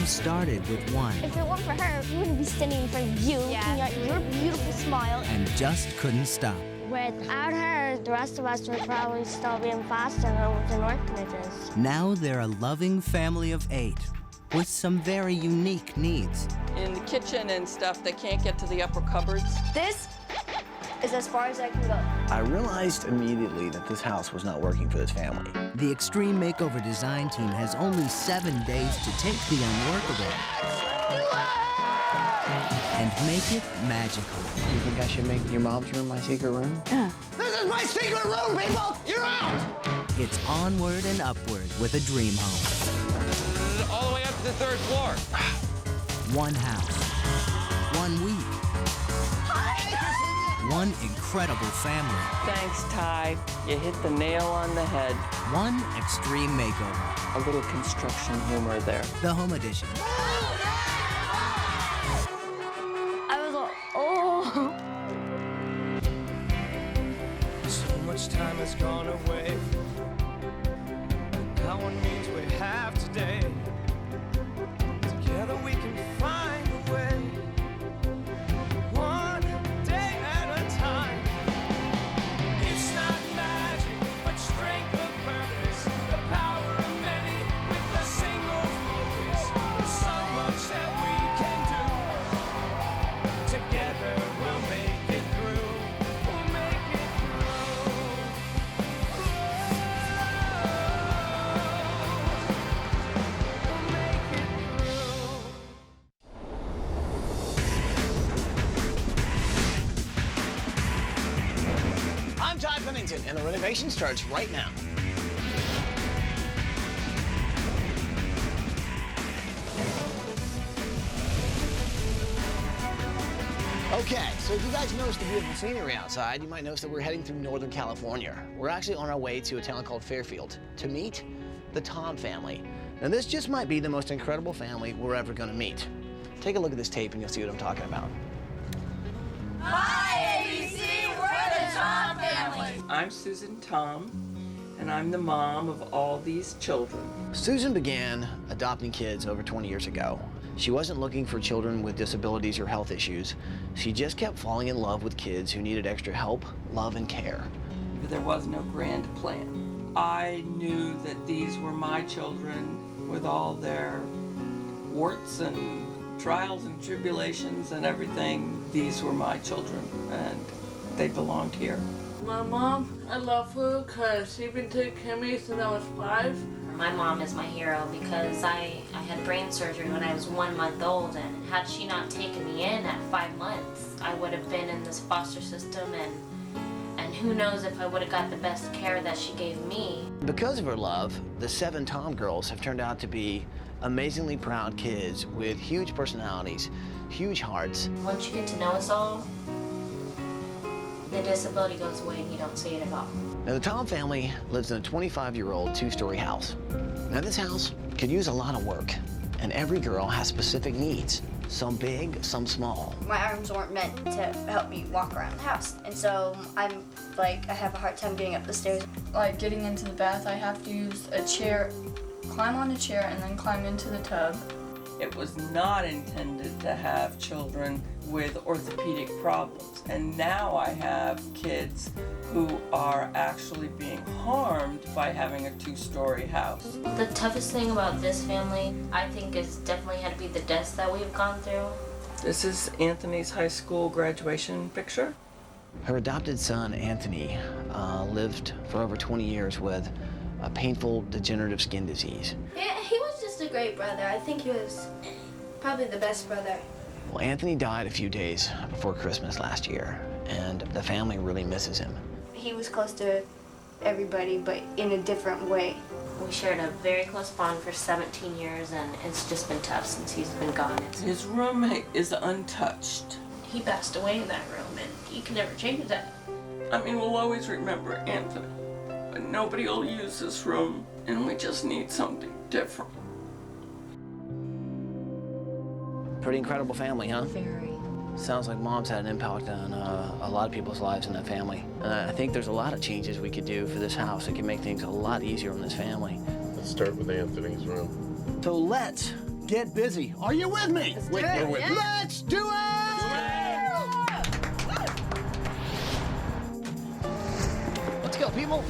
started with one. If it weren't for her, we wouldn't be standing in front of you. Yeah. Your beautiful smile. And just couldn't stop. Without her, the rest of us would probably still be in foster homes and orphanages. Now they're a loving family of 8 with some very unique needs. In the kitchen and stuff, they can't get to the upper cupboards. This is as far as I can go. I realized immediately that this house was not working for this family. The Extreme Makeover design team has only 7 days to take the unworkable and make it magical. You think I should make your mom's room my secret room? Yeah. This is my secret room, people! You're out! It's onward and upward with a dream home. All the way up to the 3rd floor. One house, 1 week, one incredible family, Thanks, Ty. You hit the nail on the head. one extreme makeover. A little construction humor there. The Home Edition. I was like, oh. So much time has gone away. Now one means we have today. Together we can find a way. One day at a time. It's not magic, but strength of purpose. The power of many with a single focus. There's so much that we can do. Together we'll make it through. We'll make it I'm Ty Pennington, and the renovation starts right now. Okay, so if you guys notice the beautiful scenery outside, you might notice that we're heading through Northern California. We're actually on our way to a town called Fairfield to meet the Tom family. Now, this just might be the most incredible family we're ever gonna meet. Take a look at this tape and you'll see what I'm talking about. I'm Susan Tom, and I'm the mom of all these children. Susan began adopting kids over 20 years ago. She wasn't looking for children with disabilities or health issues. She just kept falling in love with kids who needed extra help, love, and care. There was no grand plan. I knew that these were my children with all their warts and trials and tribulations and everything. These were my children, and they belonged here. My mom, I love her because she's been taking care of me since I was 5. My mom is my hero because I had brain surgery when I was 1 month old, and had she not taken me in at 5 months, I would have been in this foster system, and who knows if I would have got the best care that she gave me. Because of her love, the 7 Tom girls have turned out to be amazingly proud kids with huge personalities, huge hearts. Once you get to know us all, the disability goes away and you don't see it at all. Now, the Tom family lives in a 25-year-old 2-story house. Now, this house could use a lot of work, and every girl has specific needs, some big, some small. My arms weren't meant to help me walk around the house, and so I have a hard time getting up the stairs. Like getting into the bath, I have to use a chair, climb on a chair, and then climb into the tub. It was not intended to have children with orthopedic problems, and now I have kids who are actually being harmed by having a 2-story house. The toughest thing about this family, I think, is definitely had to be the deaths that we've gone through. This is Anthony's high school graduation picture. Her adopted son, Anthony, lived for over 20 years with a painful degenerative skin disease. Yeah, he was just a great brother. I think he was probably the best brother. Well, Anthony died a few days before Christmas last year, and the family really misses him. He was close to everybody, but in a different way. We shared a very close bond for 17 years, and it's just been tough since he's been gone. His room is untouched. He passed away in that room, and you can never change that. I mean, we'll always remember Anthony, but nobody will use this room, and we just need something different. Pretty incredible family, huh? Very. Sounds like Mom's had an impact on a lot of people's lives in that family. And I think there's a lot of changes we could do for this house that can make things a lot easier on this family. Let's start with Anthony's room. So let's get busy. Are you with me? Let's do it! Let's go, people.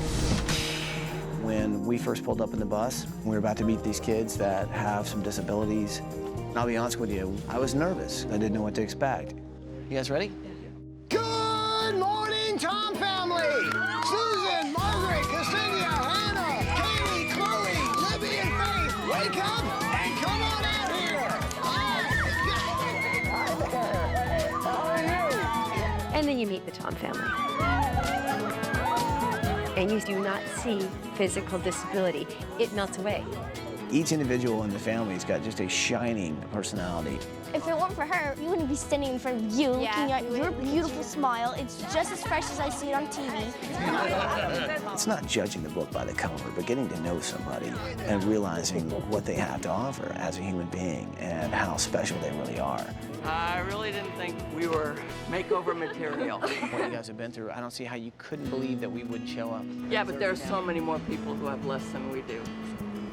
When we first pulled up in the bus, we were about to meet these kids that have some disabilities. And I'll be honest with you, I was nervous. I didn't know what to expect. You guys ready? Good morning, Tom family! Susan, Margaret, Ksenia, Hannah, Kaylee, Chloe, Libby, and Faith, wake up and come on out here! Hi there! How are you? And then you meet the Tom family. And you do not see physical disability. It melts away. Each individual in the family's got just a shining personality. If it weren't for her, you wouldn't be standing in front of you looking at your beautiful smile. It's just as fresh as I see it on TV. It's not judging the book by the cover, but getting to know somebody and realizing what they have to offer as a human being and how special they really are. I really didn't think we were makeover material. What you guys have been through, I don't see how you couldn't believe that we wouldn't show up. Yeah, but there's so many more people who have less than we do.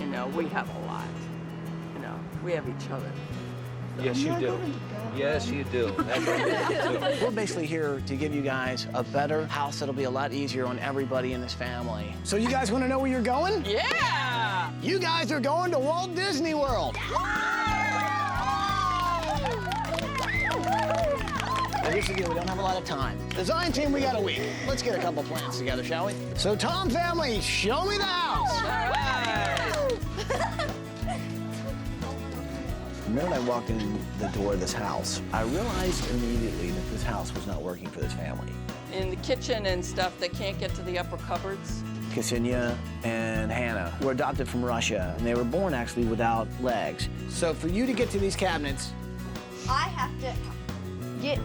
You know, we have a lot. You know, we have each other. Yes, you do. Yes, you do. That's right. We're basically here to give you guys a better house that'll be a lot easier on everybody in this family. So you guys want to know where you're going? Yeah! You guys are going to Walt Disney World. Now, here's the deal, we don't have a lot of time. Design team, we got a week. Let's get a couple plans together, shall we? So Tom family, show me the house. All right. The minute I walked in the door of this house, I realized immediately that this house was not working for this family. In the kitchen and stuff, they can't get to the upper cupboards. Ksenia and Hannah were adopted from Russia, and they were born actually without legs. So for you to get to these cabinets, I have to get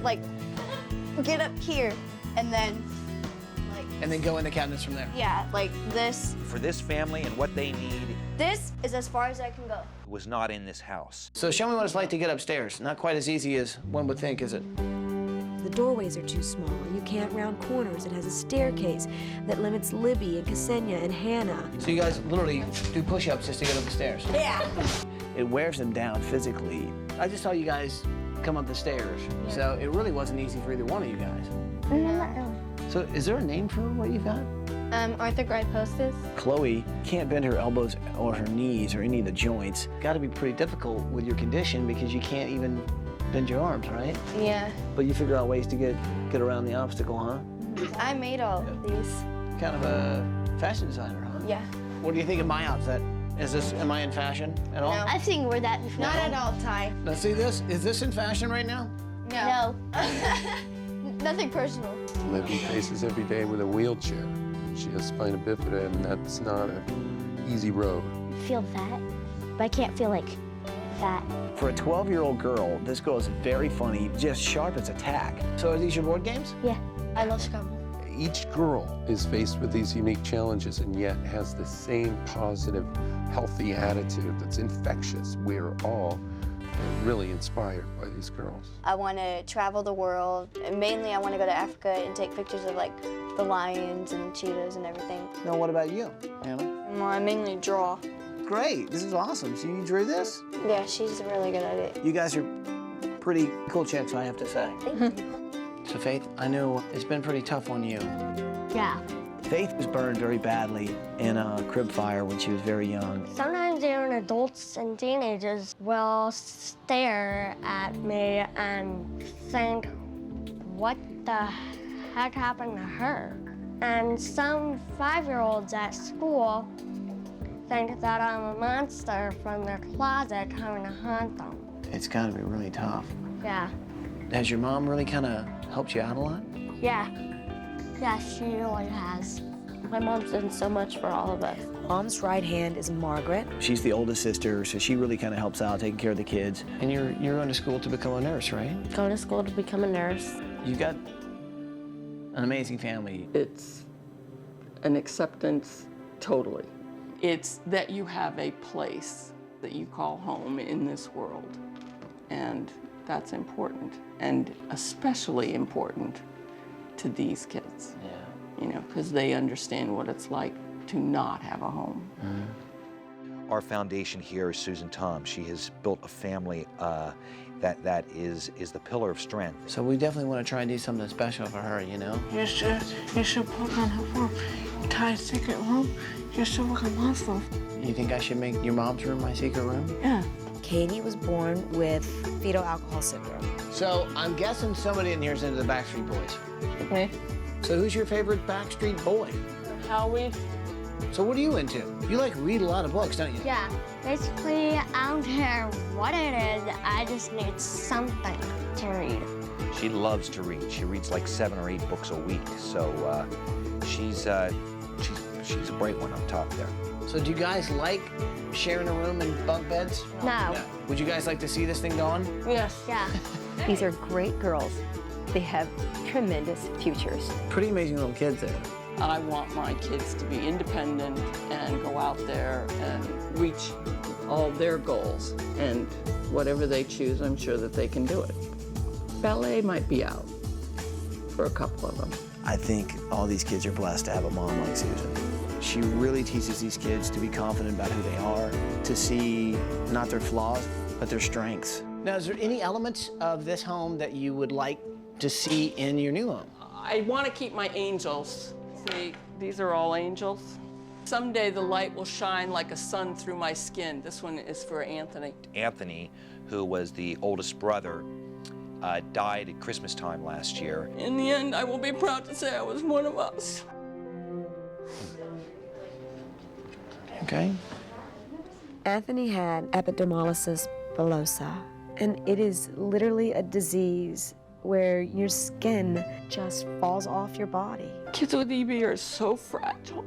up here and then go in the cabinets from there. yeah, like this. For this family and what they need This is as far as I can go. was not in this house. So show me what it's like to get upstairs. Not quite as easy as one would think, is it? The doorways are too small. You can't round corners. It has a staircase that limits Libby and Ksenia and Hannah. So you guys literally do push-ups just to get up the stairs. Yeah. It wears them down physically. I just saw you guys come up the stairs, so it really wasn't easy for either one of you guys. No. So is there a name for what you've got? Arthrogryposis. Chloe can't bend her elbows or her knees or any of the joints. Got to be pretty difficult with your condition because you can't even bend your arms, right? Yeah. But you figure out ways to get around the obstacle, huh? I made all of these. Kind of a fashion designer, huh? Yeah. What do you think of my outfit? Am I in fashion at all? I've seen wear that before. Not at all, Ty. Now see this? Is this in fashion right now? No. Nothing personal. Libby faces every day with a wheelchair. She has spina bifida, and that's not an easy road. I feel fat, but I can't feel like fat. For a 12-year-old girl, this girl is very funny, just sharp as a tack. So are these your board games? Yeah. I love Scrabble. Each girl is faced with these unique challenges and yet has the same positive, healthy attitude that's infectious. We're all really inspired by these girls. I want to travel the world. And mainly, I want to go to Africa and take pictures of like the lions and cheetahs and everything. Now, what about you, Hannah? Well, I mainly draw. Great, this is awesome. So you drew this? Yeah, she's really good at it. You guys are pretty cool chicks, I have to say. Thank you. So Faith, I know it's been pretty tough on you. Yeah. Faith was burned very badly in a crib fire when she was very young. Sometimes even adults and teenagers will stare at me and think, what the heck happened to her? And some 5-year-olds at school think that I'm a monster from their closet coming to haunt them. It's gotta be really tough. Yeah. Has your mom really kind of helped you out a lot? Yeah. Yeah, she really has. My mom's done so much for all of us. Mom's right hand is Margaret. She's the oldest sister, so she really kind of helps out, taking care of the kids. And you're going to school to become a nurse, right? Going to school to become a nurse. You've got an amazing family. It's an acceptance, totally. It's that you have a place that you call home in this world. And that's important, and especially important to these kids. Yeah. You know, because they understand what it's like to not have a home. Our foundation here is Susan Tom. She has built a family that is the pillar of strength. So we definitely want to try and do something special for her, you know? You should put on her room, tie a secret room. You should look at mom's room. You think I should make your mom's room my secret room? Yeah. Katie was born with fetal alcohol syndrome. So I'm guessing somebody in here is into the Backstreet Boys. Me? So who's your favorite Backstreet Boy? Howie. So what are you into? You like read a lot of books, don't you? Yeah, basically, I don't care what it is, I just need something to read. She loves to read. She reads like 7 or 8 books a week. So she's a bright one up top there. So do you guys like sharing a room and bunk beds? No. Would you guys like to see this thing going? Yes. Yeah. These are great girls. They have tremendous futures. Pretty amazing little kids there. I want my kids to be independent and go out there and reach all their goals. And whatever they choose, I'm sure that they can do it. Ballet might be out for a couple of them. I think all these kids are blessed to have a mom like Susan. She really teaches these kids to be confident about who they are, to see not their flaws, but their strengths. Now, is there any elements of this home that you would like to see in your new home? I want to keep my angels. See, these are all angels. Someday the light will shine like a sun through my skin. This one is for Anthony. Anthony, who was the oldest brother, died at Christmas time last year. In the end, I will be proud to say I was one of us. Okay. Anthony had epidermolysis bullosa, and it is literally a disease where your skin just falls off your body. Kids with EB are so fragile.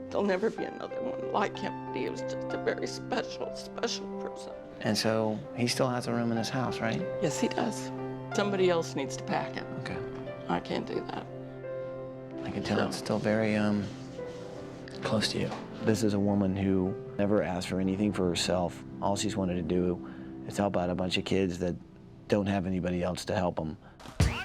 There'll never be another one like him. He was just a very special person. And so he still has a room in his house, right? Yes, he does. Somebody else needs to pack it. Okay. I can't do that. I can tell it's still very close to you. This is a woman who never asked for anything for herself. All she's wanted to do is help out a bunch of kids that don't have anybody else to help them. Hey.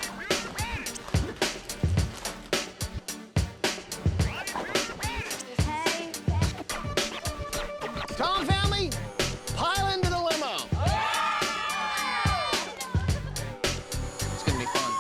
Tom family, pile into the limo. It's gonna be fun.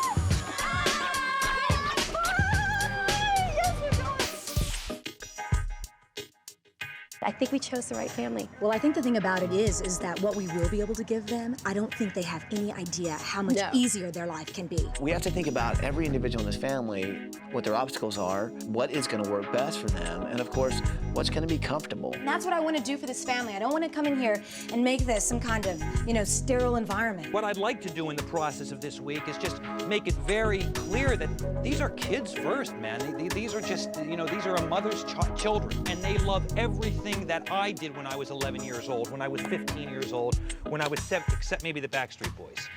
I think we chose the right family. Well, I think the thing about it is that what we will be able to give them, I don't think they have any idea how much easier their life can be. We have to think about every individual in this family, what their obstacles are, what is going to work best for them, and of course, what's going to be comfortable. And that's what I want to do for this family. I don't want to come in here and make this some kind of, sterile environment. What I'd like to do in the process of this week is just make it very clear that these are kids first, man. These are just, these are a mother's children, and they love everything that I did when I was 11 years old, when I was 15 years old, when I was 7, except maybe the Backstreet Boys.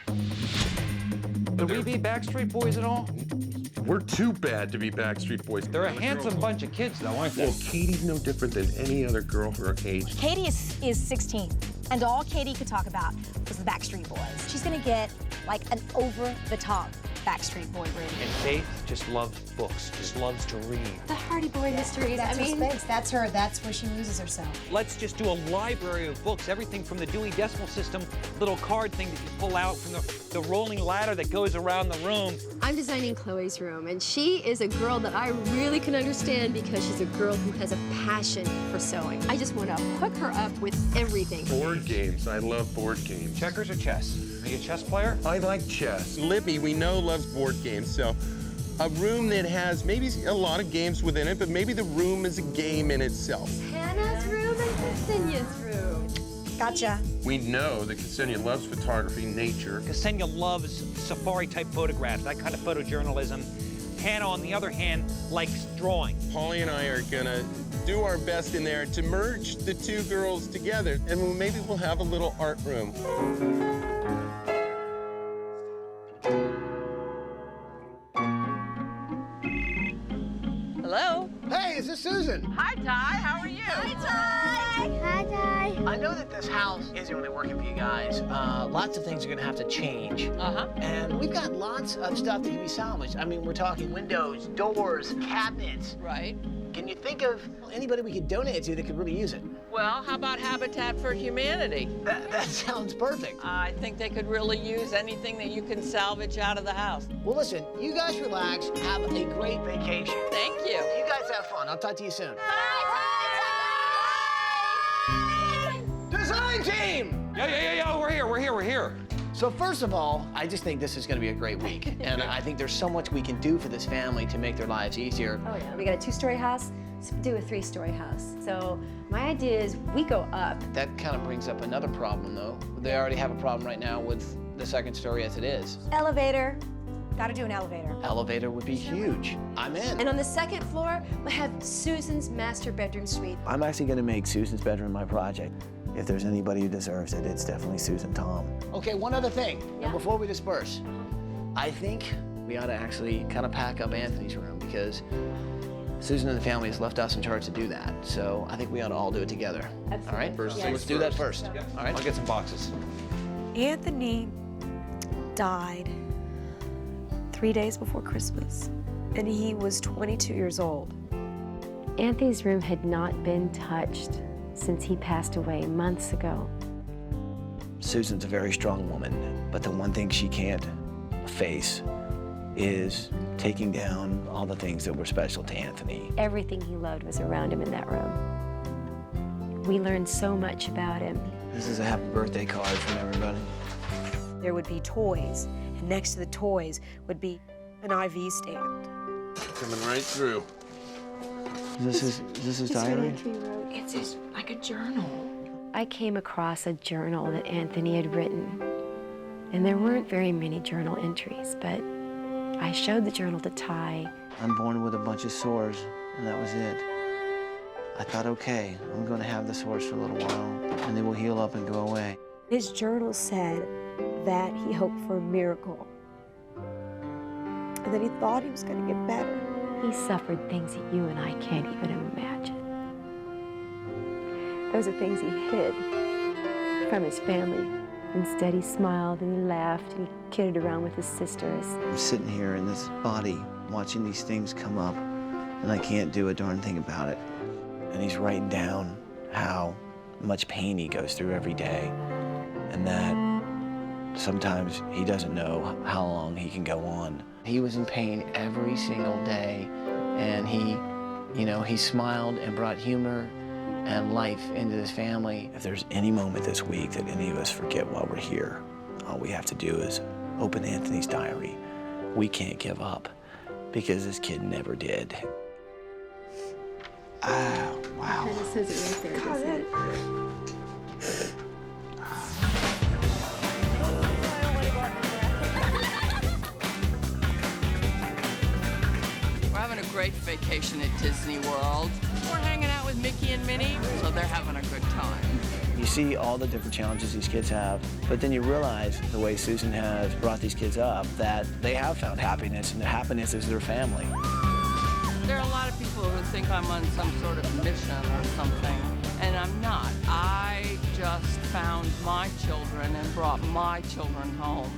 Did we be Backstreet Boys at all? We're too bad to be Backstreet Boys. They're a handsome bunch of kids, though, aren't they? Well, Katie's no different than any other girl her age. Katie is 16, and all Katie could talk about was the Backstreet Boys. She's gonna get like an over-the-top Backstreet Boy rating. And Faith just loves books, just loves to read. The Hardy Boy mysteries. That's her space. That's her. That's where she loses herself. Let's just do a library of books, everything from the Dewey Decimal System little card thing that you pull out from the rolling ladder that goes around the room. I'm designing Chloe's room, and she is a girl that I really can understand because she's a girl who has a passion for sewing. I just want to hook her up with everything. Board games. I love board games. Checkers or chess? Are you a chess player? I like chess. Libby, we know, loves board games, so a room that has maybe a lot of games within it, but maybe the room is a game in itself. Hannah's room and Ksenia's room. Gotcha. We know that Ksenia loves photography, nature. Ksenia loves safari-type photographs, that kind of photojournalism. Hannah, on the other hand, likes drawing. Polly and I are gonna do our best in there to merge the two girls together, and maybe we'll have a little art room. Hello? Hey, is this Susan? Hi, Ty. How are you? Hi, Ty. Hi, Ty. I know that this house isn't really working for you guys. Lots of things are gonna have to change. And we've got lots of stuff that can be salvaged. I mean, we're talking windows, doors, cabinets. Right. Can you think of anybody we could donate it to that could really use it? Well, how about Habitat for Humanity? That sounds perfect. I think they could really use anything that you can salvage out of the house. Well, listen, you guys relax. Have a great vacation. Thank you. You guys have fun. I'll talk to you soon. Design team! Yeah, we're here. So first of all, I just think this is going to be a great week. And I think there's so much we can do for this family to make their lives easier. Oh yeah, we got a 2-story house, let's do a 3-story house. So my idea is we go up. That kind of brings up another problem, though. They already have a problem right now with the 2nd story as it is. Elevator. Gotta do an elevator. Elevator would be huge. I'm in. And on the 2nd floor, we'll have Susan's master bedroom suite. I'm actually going to make Susan's bedroom my project. If there's anybody who deserves it, it's definitely Susan Tom. Okay, one other thing. Yeah. Before we disperse, I think we ought to actually kind of pack up Anthony's room because Susan and the family has left us in charge to do that. So I think we ought to all do it together. Absolutely. All right? First So let's do that first. All right? I'll get some boxes. Anthony died 3 days before Christmas, and he was 22 years old. Anthony's room had not been touched since he passed away months ago. Susan's a very strong woman, but the one thing she can't face is taking down all the things that were special to Anthony. Everything he loved was around him in that room. We learned so much about him. This is a happy birthday card from everybody. There would be toys, and next to the toys would be an IV stand. Coming right through. Is this his diary? It's like a journal. I came across a journal that Anthony had written, and there weren't very many journal entries, but I showed the journal to Ty. I'm born with a bunch of sores, and that was it. I thought, okay, I'm going to have the sores for a little while, and they will heal up and go away. His journal said that he hoped for a miracle, and that he thought he was going to get better. He suffered things that you and I can't even imagine. Those are things he hid from his family. Instead, he smiled and he laughed and he kidded around with his sisters. I'm sitting here in this body watching these things come up, and I can't do a darn thing about it. And he's writing down how much pain he goes through every day, and that sometimes he doesn't know how long he can go on. He was in pain every single day, and he smiled and brought humor and life into this family. If there's any moment this week that any of us forget while we're here, all we have to do is open Anthony's diary. We can't give up because this kid never did. Oh, wow. It says it right there, doesn't it? We're having a great vacation at Disney World. We're hanging out with Mickey and Minnie, so they're having a good time. You see all the different challenges these kids have, but then you realize the way Susan has brought these kids up, that they have found happiness, and the happiness is their family. There are a lot of people who think I'm on some sort of mission or something, and I'm not. I just found my children and brought my children home.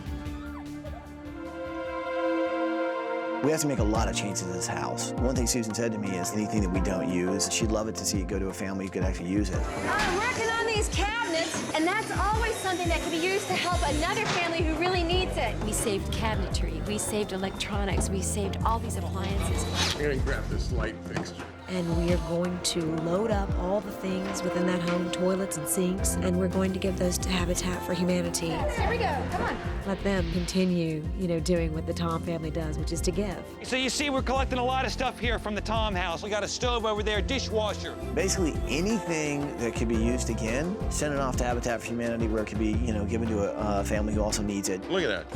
We have to make a lot of changes in this house. One thing Susan said to me is anything that we don't use, she'd love it to see it go to a family who could actually use it. I'm working on these cabinets, and that's always something that can be used to help another family who really needs it. We saved cabinetry, we saved electronics, we saved all these appliances. I'm gonna grab this light fixture. And we are going to load up all the things within that home, toilets and sinks, and we're going to give those to Habitat for Humanity. Here we go, come on. Let them continue, doing what the Tom family does, which is to give. So you see, we're collecting a lot of stuff here from the Tom house. We got a stove over there, dishwasher. Basically anything that could be used again, send it off to Habitat for Humanity where it could be, given to a family who also needs it. Look at that.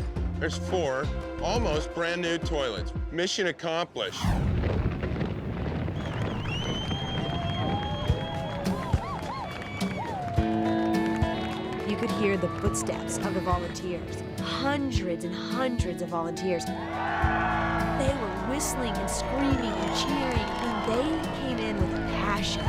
There's 4 almost brand new toilets. Mission accomplished. You could hear the footsteps of the volunteers. Hundreds and hundreds of volunteers. They were whistling and screaming and cheering, and they came in with a passion.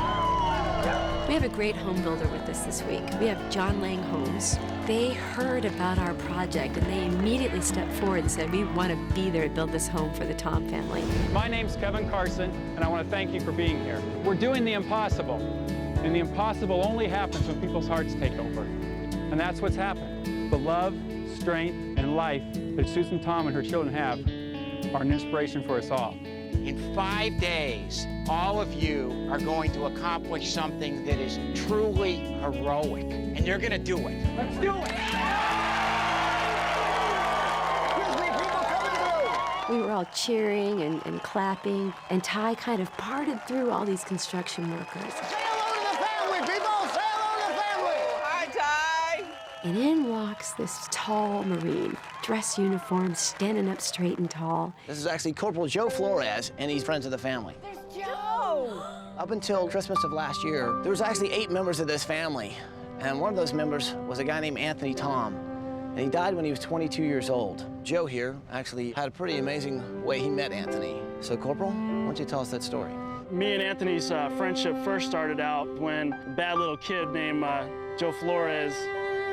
We have a great home builder with us this week. We have John Lang Homes. They heard about our project and they immediately stepped forward and said, we want to be there to build this home for the Tom family. My name's Kevin Carson, and I want to thank you for being here. We're doing the impossible, and the impossible only happens when people's hearts take over. And that's what's happened. The love, strength, and life that Susan, Tom, and her children have are an inspiration for us all. In 5 days, all of you are going to accomplish something that is truly heroic, and you're going to do it. Let's do it! We were all cheering and clapping, and Ty kind of parted through all these construction workers. Say hello to the family, people! Say hello to the family! Hi, Ty! And in walks this tall Marine, dress uniform, standing up straight and tall. This is actually Corporal Joe Flores, and he's friends of the family. There's Joe! Up until Christmas of last year, there was actually 8 members of this family, and one of those members was a guy named Anthony Tom, and he died when he was 22 years old. Joe here actually had a pretty amazing way he met Anthony. So, Corporal, why don't you tell us that story? Me and Anthony's friendship first started out when a bad little kid named Joe Flores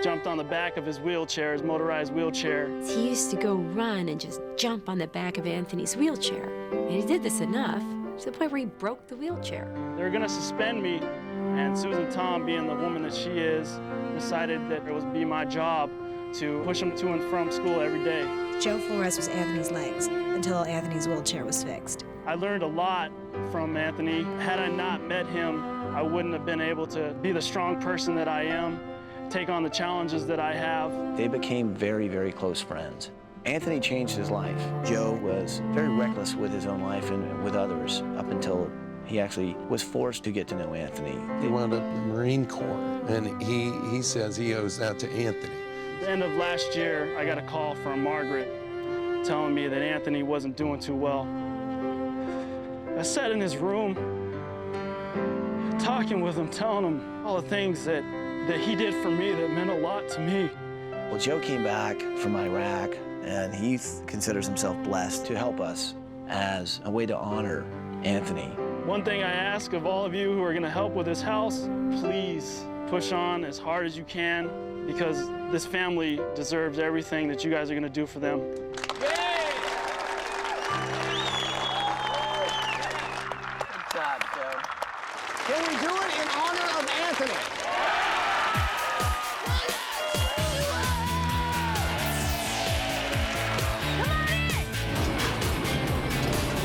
jumped on the back of his wheelchair, his motorized wheelchair. He used to go run and just jump on the back of Anthony's wheelchair. And he did this enough to the point where he broke the wheelchair. They were gonna suspend me, and Susan Tom, being the woman that she is, decided that it would be my job to push him to and from school every day. Joe Flores was Anthony's legs until Anthony's wheelchair was fixed. I learned a lot from Anthony. Had I not met him, I wouldn't have been able to be the strong person that I am, take on the challenges that I have. They became very, very close friends. Anthony changed his life. Joe was very reckless with his own life and with others up until he actually was forced to get to know Anthony. He wound up in the Marine Corps, and he says he owes that to Anthony. At the end of last year, I got a call from Margaret telling me that Anthony wasn't doing too well. I sat in his room, talking with him, telling him all the things that he did for me that meant a lot to me. Well, Joe came back from Iraq, and he considers himself blessed to help us as a way to honor Anthony. One thing I ask of all of you who are gonna help with this house, please push on as hard as you can, because this family deserves everything that you guys are gonna do for them. Good job, Joe. Can we do it in honor of Anthony?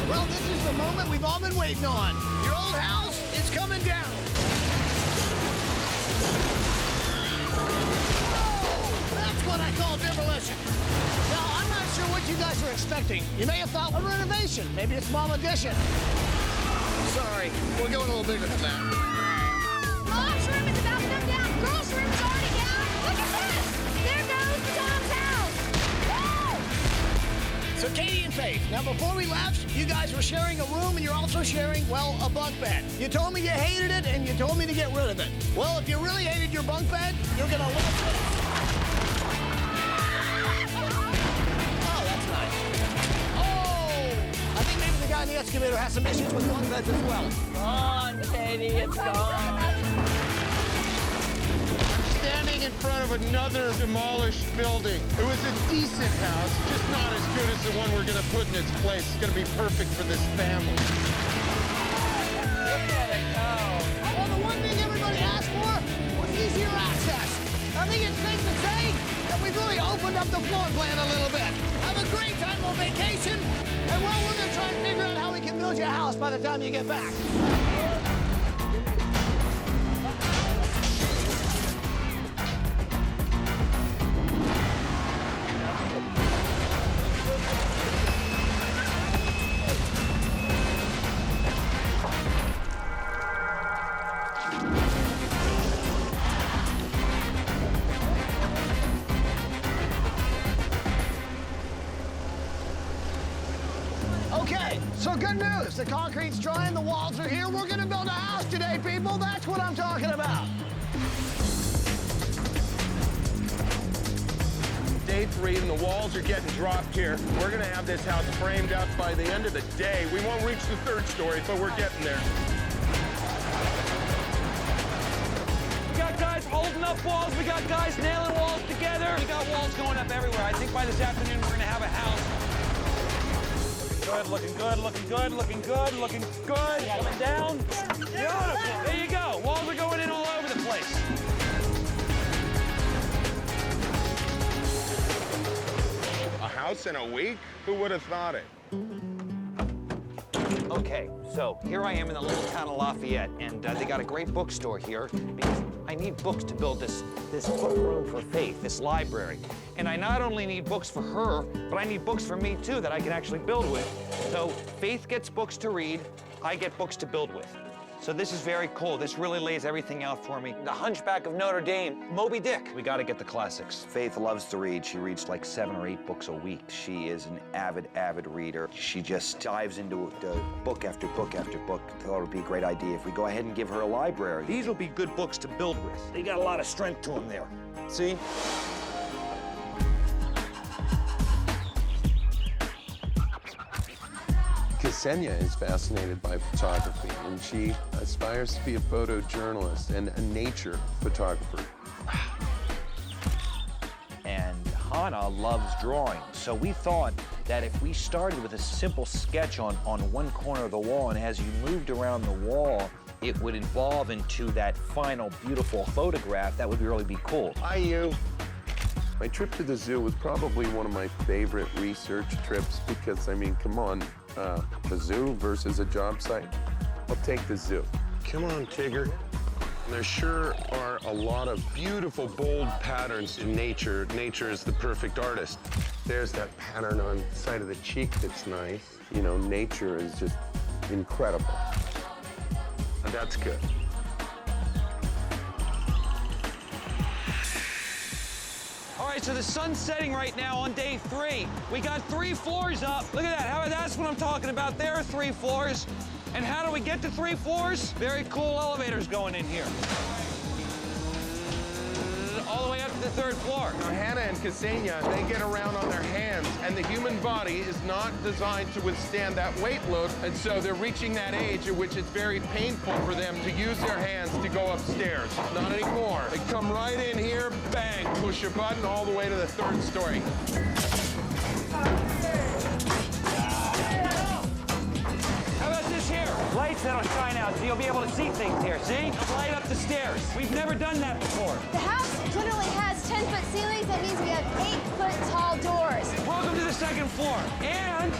Well, this is the moment we've all been waiting on. Your old house is coming down. That's what I call demolition. Now, I'm not sure what you guys are expecting. You may have thought a renovation, maybe a small addition. Sorry, we're going a little bigger than that. Mom's room is about to come down. Girls' room is already down. Look at this. There goes the Tom's house. Woo! So Katie and Faith, now before we left, you guys were sharing a room and you're also sharing, well, a bunk bed. You told me you hated it and you told me to get rid of it. Well, if you really hated your bunk bed, you're gonna love this. Oh, that's nice. Oh! I think maybe the guy in the excavator has some issues with bunk beds as well. Come on, Katie, it's gone. Standing in front of another demolished building. It was a decent house, just not as good as the one we're gonna put in its place. It's gonna be perfect for this family. Look at it go. Well, the one thing everybody asked for was easier access. I think it's safe to say that we've really opened up the floor plan a little bit. Have a great time on vacation, and well, we're gonna try and figure out how we can build your house by the time you get back. Okay, so good news. The concrete's dry and the walls are here. We're gonna build a house today, people. That's what I'm talking about. Day 3 and the walls are getting dropped here. We're gonna have this house framed up by the end of the day. We won't reach the 3rd story, but we're getting there. holding up walls. We got guys nailing walls together. We got walls going up everywhere. I think by this afternoon, we're gonna have a house. Good, looking good, looking good, looking good, looking good. Coming down. Beautiful. There you go. Walls are going in all over the place. A house in a week? Who would have thought it? Okay, so here I am in the little town of Lafayette, and they got a great bookstore here because I need books to build this room for Faith, this library. And I not only need books for her, but I need books for me too that I can actually build with. So Faith gets books to read, I get books to build with. So this is very cool. This really lays everything out for me. The Hunchback of Notre Dame, Moby Dick. We gotta get the classics. Faith loves to read. She reads like 7 or 8 books a week. She is an avid reader. She just dives into book after book after book. I thought it would be a great idea if we go ahead and give her a library. These will be good books to build with. They got a lot of strength to them there. See? Ksenia is fascinated by photography, and she aspires to be a photojournalist and a nature photographer. And Hannah loves drawing. So we thought that if we started with a simple sketch on one corner of the wall, and as you moved around the wall, it would evolve into that final beautiful photograph, that would really be cool. Hi, you. My trip to the zoo was probably one of my favorite research trips because, I mean, come on, the zoo versus a job site. I'll take the zoo. Come on, Tigger. There sure are a lot of beautiful, bold patterns in nature. Nature is the perfect artist. There's that pattern on the side of the cheek that's nice. You know, nature is just incredible. And that's good. All right, so the sun's setting right now on day 3. We got 3 floors up. Look at that. That's what I'm talking about. There are 3 floors. And how do we get to 3 floors? Very cool elevators going in here. All the way up to the 3rd floor. Now, Hannah and Ksenia, they get around on their hands, and the human body is not designed to withstand that weight load, and so they're reaching that age at which it's very painful for them to use their hands to go upstairs. Not anymore. They come right in here, bang, push a button all the way to the 3rd story. How about this here? Lights that'll shine out so you'll be able to see things here, see? Light up the stairs. We've never done that before. The house generally has 10-foot ceilings. That means we have 8-foot tall doors. Welcome to the 2nd floor. And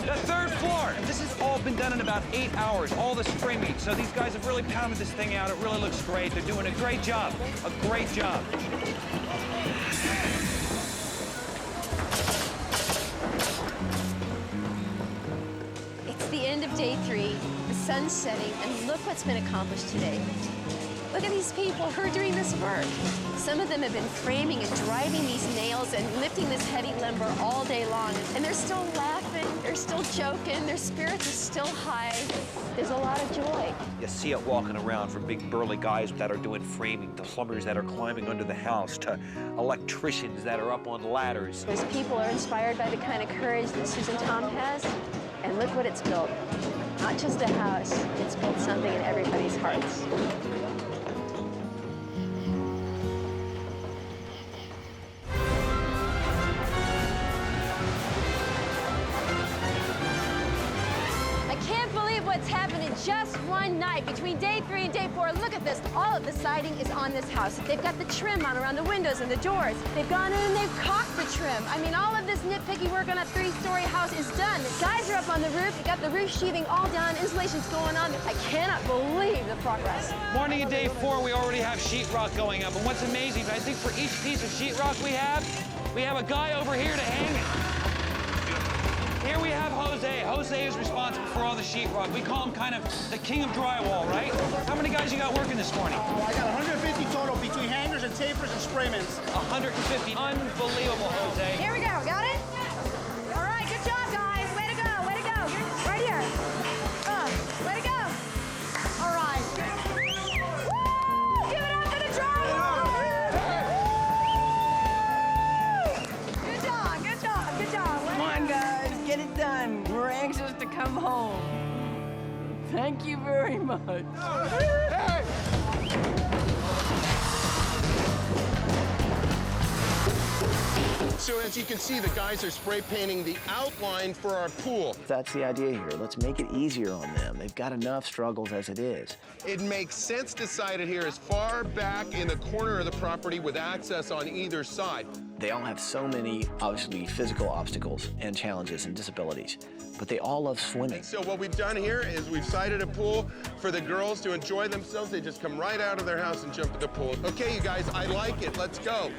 the 3rd floor. This has all been done in about 8 hours, all this framing. So these guys have really pounded this thing out. It really looks great. They're doing a great job. A great job. It's the end of day 3. The sun's setting, and look what's been accomplished today. Look at these people who are doing this work. Some of them have been framing and driving these nails and lifting this heavy lumber all day long. And they're still laughing, they're still joking, their spirits are still high. There's a lot of joy. You see it walking around from big burly guys that are doing framing, to plumbers that are climbing under the house, to electricians that are up on ladders. Those people are inspired by the kind of courage that Susan Tom has. And look what it's built. Not just a house, it's built something in everybody's hearts. What's happened in just one night between day 3 and day 4. Look at this. All of the siding is on this house. They've got the trim on around the windows and the doors. They've gone in and they've caulked the trim. I mean, all of this nitpicky work on a 3-story house is done. The guys are up on the roof. They got the roof sheathing all done. Insulation's going on. I cannot believe the progress. Morning of day 4, we already have sheetrock going up. And what's amazing, I think for each piece of sheetrock we have a guy over here to hang it. Here we have Jose. Jose is responsible for all the sheetrock. We call him kind of the king of drywall, right? How many guys you got working this morning? I got 150 total between hangers and tapers and sprayments. 150. Unbelievable, Jose. Here we go. Got it? All right, good job, guys. Way to go, way to go. Right here. Way to go. All right. Woo! Give it up for the drywall! Good job, good job, good job. Come on, guys, get it done. We're anxious to come home. Thank you very much. Hey! So as you can see, the guys are spray painting the outline for our pool. That's the idea here. Let's make it easier on them. They've got enough struggles as it is. It makes sense to site it here as far back in the corner of the property with access on either side. They all have so many, obviously, physical obstacles and challenges and disabilities, but they all love swimming. So what we've done here is we've sited a pool for the girls to enjoy themselves. They just come right out of their house and jump in the pool. Okay, you guys, I like it. Let's go.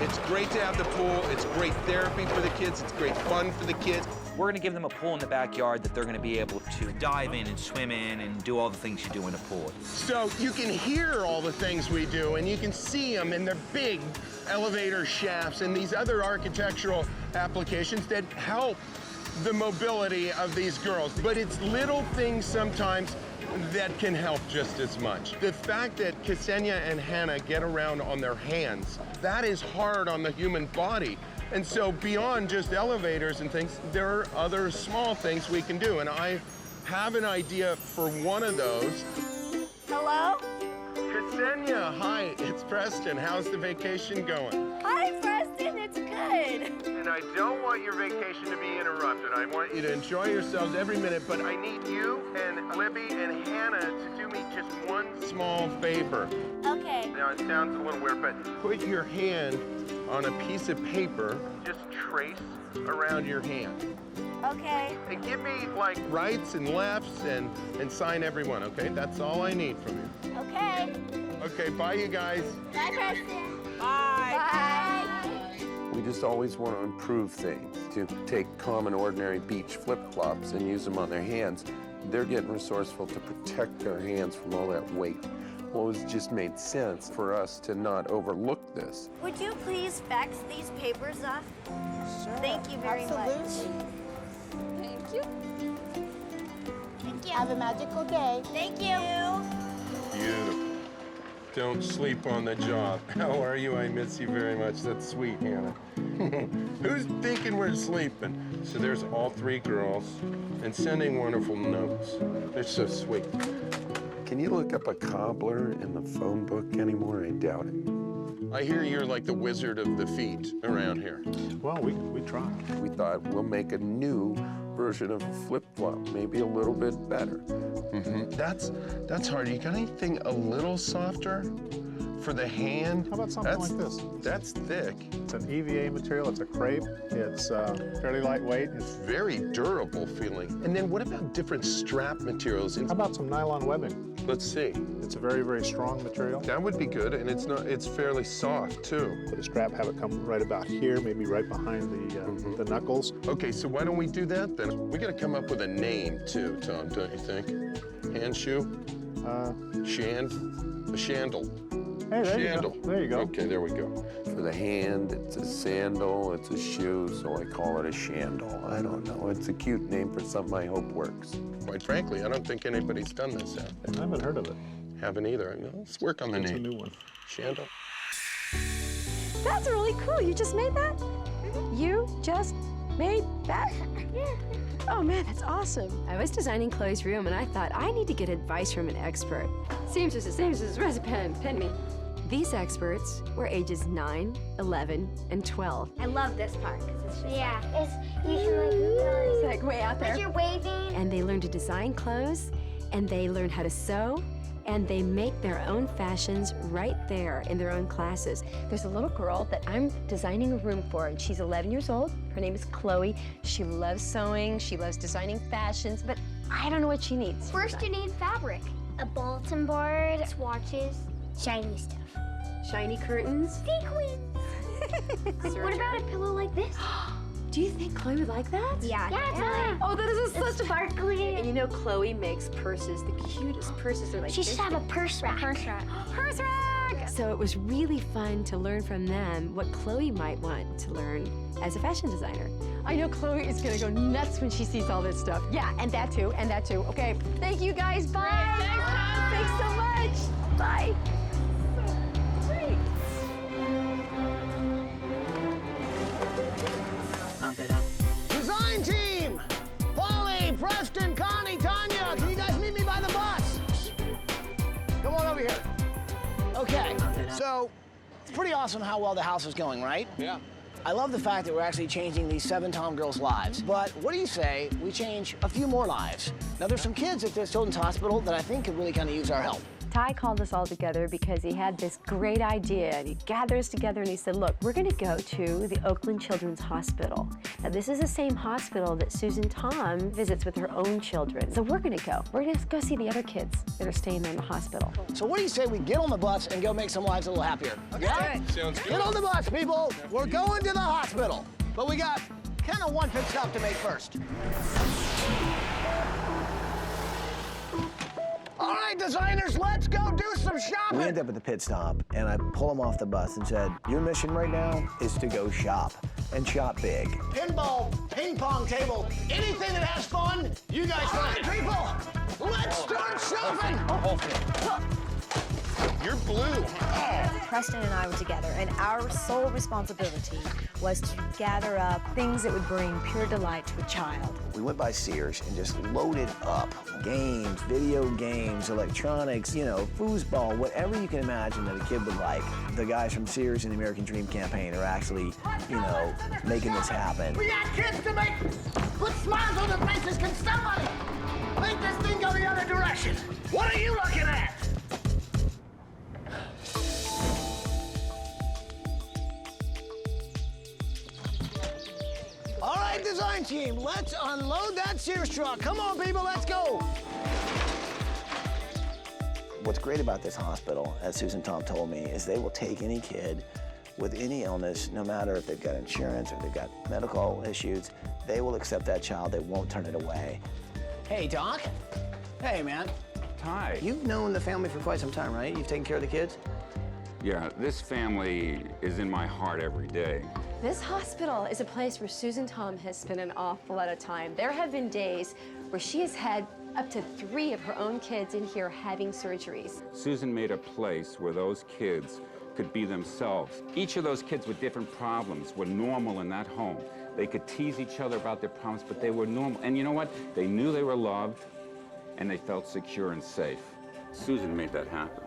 It's great to have the pool. It's great therapy for the kids. It's great fun for the kids. We're going to give them a pool in the backyard that they're going to be able to dive in and swim in and do all the things you do in a pool. So you can hear all the things we do, and you can see them in their big elevator shafts and these other architectural applications that help the mobility of these girls. But it's little things sometimes that can help just as much. The fact that Ksenia and Hannah get around on their hands, that is hard on the human body. And so beyond just elevators and things, there are other small things we can do. And I have an idea for one of those. Hello? Ksenia, hi, it's Preston. How's the vacation going? Hi, Preston, it's good. And I don't want your vacation to be interrupted. I want you to enjoy yourselves every minute, but I need you and Libby and Hannah to do me just one small favor. Okay. Now, it sounds a little weird, but put your hand on a piece of paper. Just trace around your hand. Okay. And give me, like, rights and lefts and sign everyone, okay? That's all I need from you. Okay. Okay, bye, you guys. Bye, Preston. Bye. Bye. We just always want to improve things, to take common, ordinary beach flip-flops and use them on their hands. They're getting resourceful to protect their hands from all that weight. Well, it just made sense for us to not overlook this. Would you please fax these papers off? Sure. Thank you very much. Thank you. Thank you. Have a magical day. Thank you. Beautiful. Don't sleep on the job. How are you? I miss you very much. That's sweet, Hannah. Who's thinking we're sleeping? So there's all three girls and sending wonderful notes. They're so sweet. Can you look up a cobbler in the phone book anymore? I doubt it. I hear you're like the wizard of the feet around here. Well, we tried. We thought we'll make a new version of a flip-flop, maybe a little bit better. That's hard. You got anything a little softer for the hand? How about something like this? That's thick. It's an EVA material. It's a crepe. It's fairly lightweight. It's very durable feeling. And then what about different strap materials? How about some nylon webbing? Let's see. It's a very, very strong material. That would be good, and it's fairly soft too. Put a strap, have it come right about here, maybe right behind the knuckles. Okay, so why don't we do that then? We got to come up with a name too, Tom, don't you think? Hand shoe? A shandle. Hey, there you Shandle. go. There you go. Okay, there we go. For the hand, it's a sandal, it's a shoe, so I call it a shandle. I don't know. It's a cute name for something I hope works. Quite frankly, I don't think anybody's done this yet. I haven't heard of it. Haven't either. Let's work on the It's name. a new one. Shandle. That's really cool. You just made that? You just made that? Oh man, that's awesome. I was designing Chloe's room and I thought I need to get advice from an expert. Seamstresses, where's a pen? Pen me. These experts were ages 9, 11, and 12. I love this part because it's just It's usually It's like way out there. like you're waving. And they learn to design clothes, and they learn how to sew, and they make their own fashions right there in their own classes. There's a little girl that I'm designing a room for, and she's 11 years old. Her name is Chloe. She loves sewing, she loves designing fashions, but I don't know what she needs. First, you need fabric, a bulletin board, swatches, shiny stuff. Shiny curtains. Sequins. What about a pillow like this? Do you think Chloe would like that? Yeah. Oh, that is It's such sparkly. And you know, Chloe makes purses, the cutest purses. They're like She should this have a big. purse rack. Purse rack. Purse rack! So it was really fun to learn from them what Chloe might want to learn as a fashion designer. I know Chloe is gonna go nuts when she sees all this stuff. Yeah, and that too, and that too. Okay, thank you guys, bye! Thanks so much! Bye! Great! Design team! Polly, Preston, Connie, Tanya, can you guys meet me by the bus? Come on over here. Okay, so pretty awesome how well the house is going, right? Yeah. I love the fact that we're actually changing these 7 Tom girls' lives. But what do you say we change a few more lives? Now, there's some kids at this children's hospital that I think could really kind of use our help. Ty called us all together because he had this great idea, and he gathered us together and he said, look, we're gonna go to the Oakland Children's Hospital. Now, this is the same hospital that Susan Tom visits with her own children. So we're gonna go. We're gonna go see the other kids that are staying there in the hospital. So what do you say we get on the bus and go make some lives a little happier? Okay? Yeah? Sounds good. Get on the bus, people. We're going to the hospital. But we got kind of one pit stop to make first. All right, designers, let's go do some shopping. We end up at the pit stop, and I pull them off the bus and said, your mission right now is to go shop, and shop big. Pinball, ping pong table, anything that has fun, you guys find it. People, let's start shopping. You're blue. Preston and I were together, and our sole responsibility was to gather up things that would bring pure delight to a child. We went by Sears and just loaded up games, video games, electronics, you know, foosball, whatever you can imagine that a kid would like. The guys from Sears and the American Dream campaign are actually, you know, making this happen. We got kids to put smiles on their faces. Can somebody make this thing go the other direction? What are you looking at? All right, design team, let's unload that Sears truck. Come on, people, let's go. What's great about this hospital, as Susan Tom told me, is they will take any kid with any illness, no matter if they've got insurance or they've got medical issues, they will accept that child. They won't turn it away. Hey, Doc. Hey, man. Hi. You've known the family for quite some time, right? You've taken care of the kids? Yeah, this family is in my heart every day. This hospital is a place where Susan Tom has spent an awful lot of time. There have been days where she has had up to 3 of her own kids in here having surgeries. Susan made a place where those kids could be themselves. Each of those kids with different problems were normal in that home. They could tease each other about their problems, but they were normal. And you know what? They knew they were loved, and they felt secure and safe. Susan made that happen.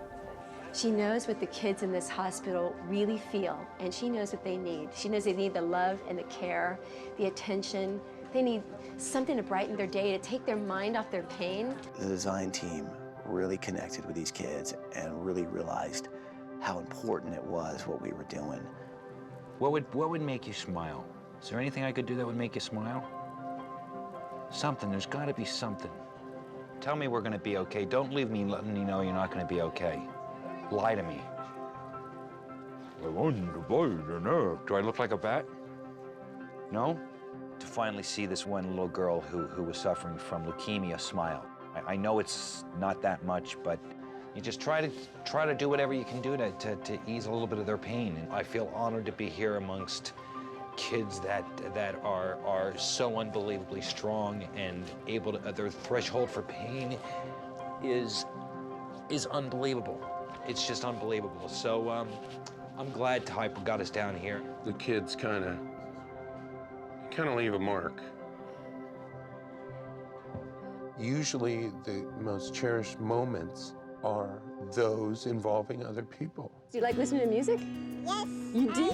She knows what the kids in this hospital really feel, and she knows what they need. She knows they need the love and the care, the attention. They need something to brighten their day, to take their mind off their pain. The design team really connected with these kids and really realized how important it was what we were doing. What would make you smile? Is there anything I could do that would make you smile? Something, there's gotta be something. Tell me we're gonna be okay. Don't leave me letting me know you're not gonna be okay. Lie to me. Do I look like a bat? No? To finally see this one little girl who was suffering from leukemia smile. I know it's not that much, but you just try to do whatever you can do to ease a little bit of their pain. And I feel honored to be here amongst kids that are so unbelievably strong and able to, their threshold for pain is unbelievable. It's just unbelievable. So I'm glad Ty got us down here. The kids kind of leave a mark. Usually the most cherished moments are those involving other people. Do you like listening to music? Yes. You do?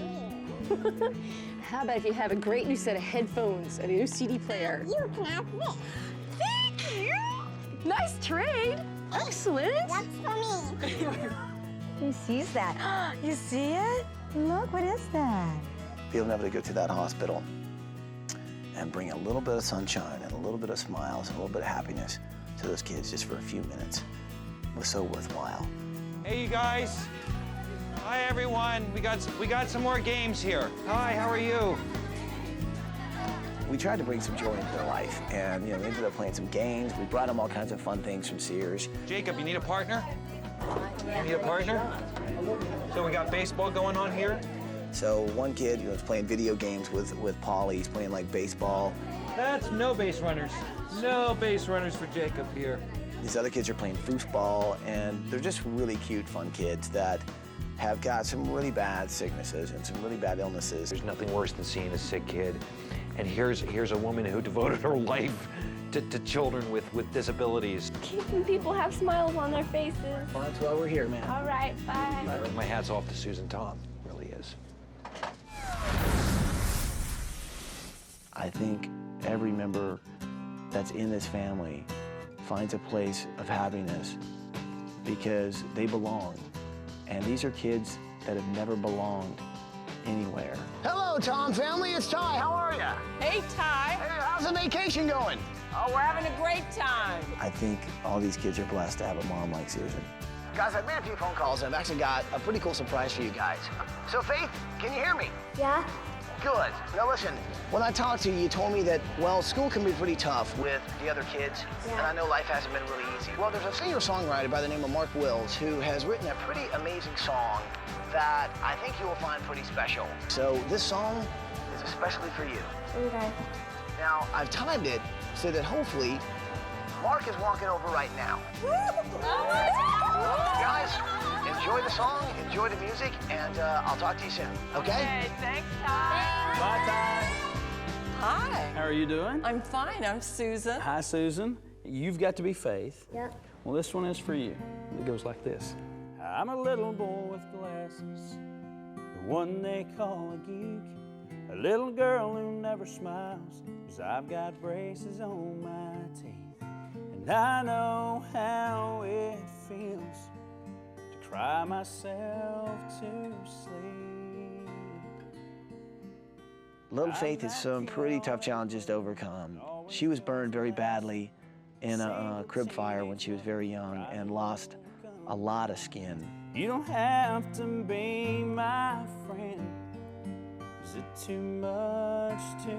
How about if you have a great new set of headphones and a new CD player? You can have this. Thank you. Nice trade. Excellent. That's for me. Who sees that? You see it? Look, what is that? Being able to go to that hospital and bring a little bit of sunshine and a little bit of smiles and a little bit of happiness to those kids just for a few minutes was so worthwhile. Hey, you guys. Hi, everyone. We got some more games here. Hi, how are you? We tried to bring some joy into their life, and we ended up playing some games. We brought them all kinds of fun things from Sears. Jacob, you need a partner? You need a partner? So we got baseball going on here? So one kid, is playing video games with Polly. He's playing like baseball. That's no base runners. No base runners for Jacob here. These other kids are playing foosball, and they're just really cute, fun kids that have got some really bad sicknesses and some really bad illnesses. There's nothing worse than seeing a sick kid. And here's a woman who devoted her life to children with disabilities. Keeping people have smiles on their faces. Well, that's why we're here, man. All right, bye. My hat's off to Susan Tom. I think every member that's in this family finds a place of happiness because they belong. And these are kids that have never belonged anywhere. Hello, Tom family. It's Ty. How are you? Hey, Ty. Hey, how's the vacation going? Oh, we're having a great time. I think all these kids are blessed to have a mom like Susan. Guys, I've made a few phone calls, and I've actually got a pretty cool surprise for you guys. So, Faith, can you hear me? Yeah? Good. Now, listen, when I talked to you, you told me that, well, school can be pretty tough with the other kids, and I know life hasn't been really easy. Well, there's a singer-songwriter by the name of Mark Wills who has written a pretty amazing song that I think you will find pretty special. So this song is especially for you. Okay. Now, I've timed it so that hopefully Mark is walking over right now. Guys, enjoy the song, enjoy the music, and I'll talk to you soon, okay? Hey, thanks, Ty. Bye, Ty. Hi. How are you doing? I'm fine. I'm Susan. Hi, Susan. You've got to be Faith. Yep. Well, this one is for you. It goes like this. I'm a little boy with glasses, the one they call a geek, a little girl who never smiles, 'cause I've got braces on my teeth, and I know how it feels to cry myself to sleep. Little Faith has some pretty tough challenges to overcome. She was burned very badly in a crib fire when she was very young and lost a lot of skin. You don't have to be my friend. Is it too much to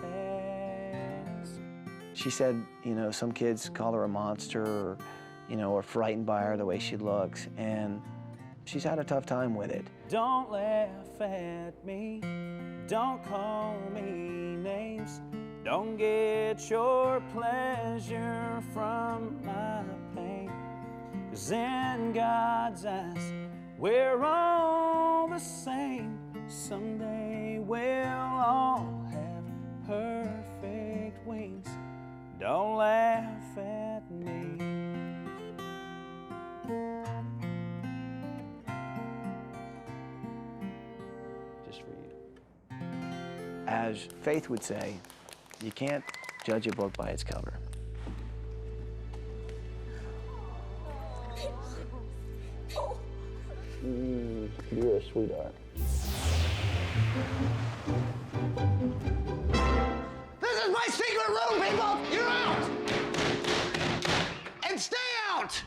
ask? She said, you know, some kids call her a monster or, you know, are frightened by her the way she looks, and she's had a tough time with it. Don't laugh at me, don't call me names, don't get your pleasure from my pain. 'Cause in God's eyes, we're all the same. Someday we'll all have perfect wings. Don't laugh at me. Just for you. As Faith would say, you can't judge a book by its cover. You're a sweetheart. This is my secret room, people! You're out! And stay out!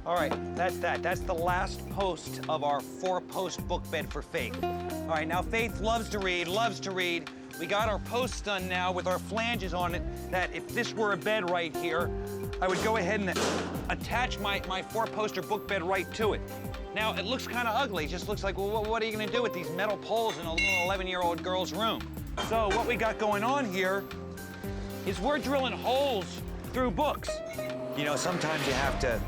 All right, that's that. That's the last post of our 4-post book bed for Faith. All right, now Faith loves to read, loves to read. We got our posts done now with our flanges on it, that if this were a bed right here, I would go ahead and attach my 4-poster book bed right to it. Now, it looks kind of ugly. It just looks like, well, what are you gonna do with these metal poles in a little 11-year-old girl's room? So what we got going on here is we're drilling holes through books. You know, sometimes you have to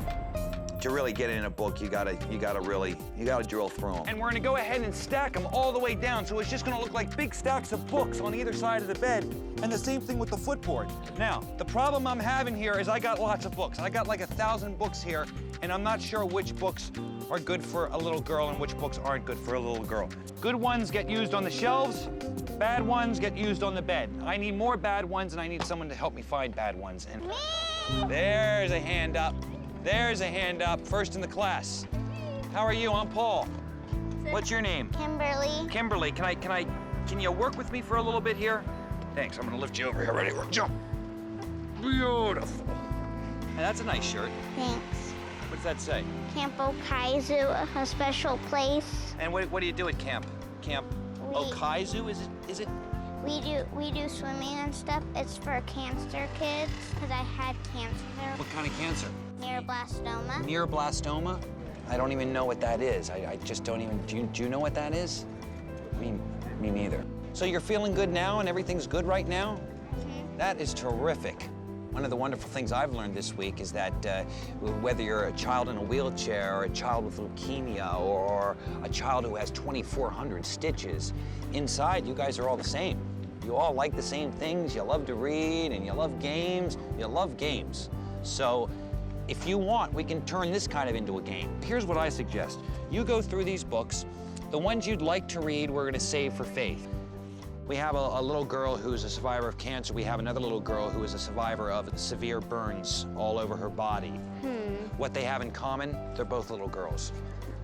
really get in a book, you gotta drill through them. And we're gonna go ahead and stack them all the way down, so it's just gonna look like big stacks of books on either side of the bed, and the same thing with the footboard. Now, the problem I'm having here is I got lots of books. I got like 1,000 books here, and I'm not sure which books are good for a little girl and which books aren't good for a little girl. Good ones get used on the shelves, bad ones get used on the bed. I need more bad ones, and I need someone to help me find bad ones. And there's a hand up. There's a hand up, first in the class. How are you? I'm Paul. What's your name? Kimberly. Kimberly, can you work with me for a little bit here? Thanks, I'm gonna lift you over here. Ready, jump. Beautiful. And that's a nice shirt. Thanks. What's that say? Camp Okaizu, a special place. And what do you do at camp? Camp Okaizu, is it? We do swimming and stuff. It's for cancer kids, because I had cancer. What kind of cancer? Neuroblastoma. Neuroblastoma? I don't even know what that is. I just don't even, do you know what that is? Me neither. So you're feeling good now and everything's good right now? Mm-hmm. That is terrific. One of the wonderful things I've learned this week is that whether you're a child in a wheelchair or a child with leukemia or a child who has 2,400 stitches, inside you guys are all the same. You all like the same things, you love to read, and you love games. You love games. So if you want, we can turn this kind of into a game. Here's what I suggest. You go through these books, The ones you'd like to read, we're gonna save for Faith. We have a little girl who's a survivor of cancer. We have another little girl who is a survivor of severe burns all over her body. What they have in common, they're both little girls.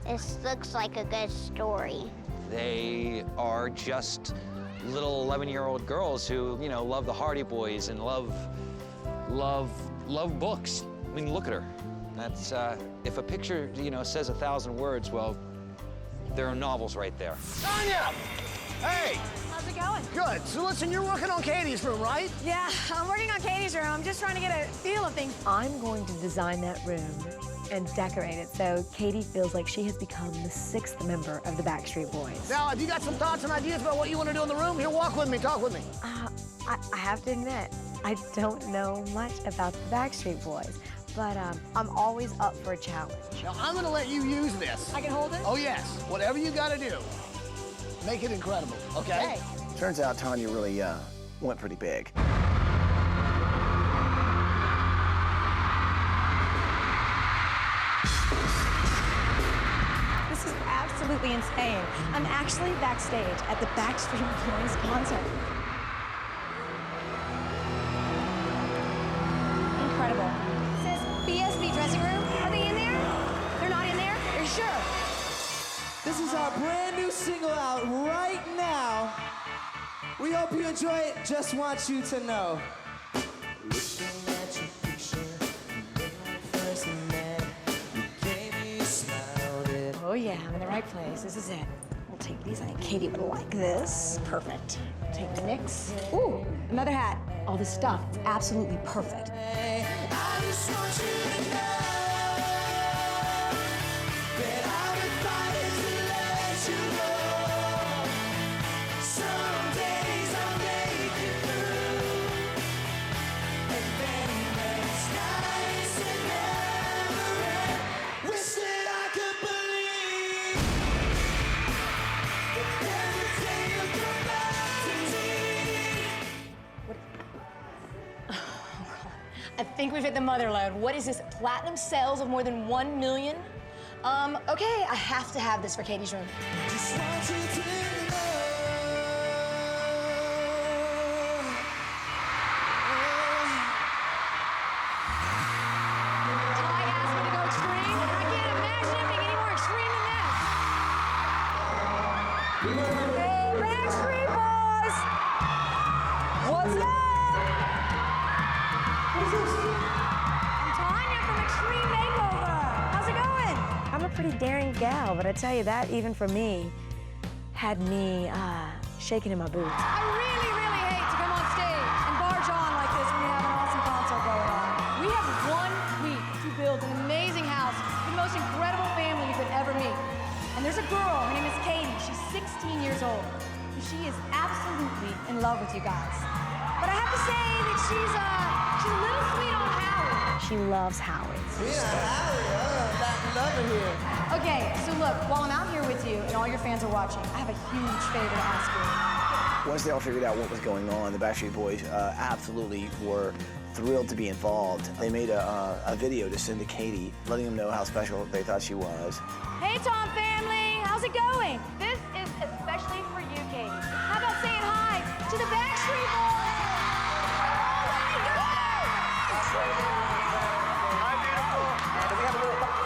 This looks like a good story. They are just little 11-year-old girls who, you know, love the Hardy Boys and love books. I mean, look at her. That's, if a picture, you know, says 1,000 words, well, there are novels right there. Tanya! Hey! How's it going? Good. So listen, you're working on Katie's room, right? Yeah, I'm working on Katie's room. I'm just trying to get a feel of things. I'm going to design that room and decorate it so Katie feels like she has become the 6th member of the Backstreet Boys. Now, have you got some thoughts and ideas about what you want to do in the room? Here, walk with me, talk with me. I have to admit, I don't know much about the Backstreet Boys, but I'm always up for a challenge. Now, I'm going to let you use this. I can hold it? Oh, yes. Whatever you got to do, make it incredible, okay? Turns out Tanya really went pretty big. This is absolutely insane. I'm actually backstage at the Backstreet Boys concert. Incredible. It says BSB dressing room. Are they in there? They're not in there? Are you sure? This is our brand new single out right now. We hope you enjoy it. Just want you to know. Looking at your picture, first met, you gave me a smile. Oh yeah, I'm in the right place. This is it. We'll take these. I think Katie would like this. Perfect. Take the mix. Ooh, another hat. All this stuff. Absolutely perfect. I just want you to know that I would fight to let you go. Some days I'll make it through, and then there's nights that never end. Wish that I could believe that every day you'll come back to me. I think we've hit the mother load. What is this? Platinum sales of more than 1 million? Okay, I have to have this for Katie's room. Just want you to know. Ty asked me to go extreme, and I can't imagine it being any more extreme than this. Hey, Backstreet Boys! What's up? Who's this? I'm Tanya from Extreme Makeover. How's it going? I'm a pretty daring gal, but I tell you that, even for me, had me shaking in my boots. I really, really hate to come on stage and barge on like this when we have an awesome concert going on. We have 1 week to build an amazing house for the most incredible family you could ever meet. And there's a girl, her name is Katie. She's 16 years old. And she is absolutely in love with you guys. But I have to say that she's a little sweet on Howie. She loves Howie. Okay, so look, while I'm out here with you and all your fans are watching, I have a huge favor to ask you. Once they all figured out what was going on, the Backstreet Boys absolutely were thrilled to be involved. They made a video to send to Katie, letting them know how special they thought she was. Hey, Tom family, how's it going? This is especially for you, Katie. How about saying hi to the Backstreet Boys?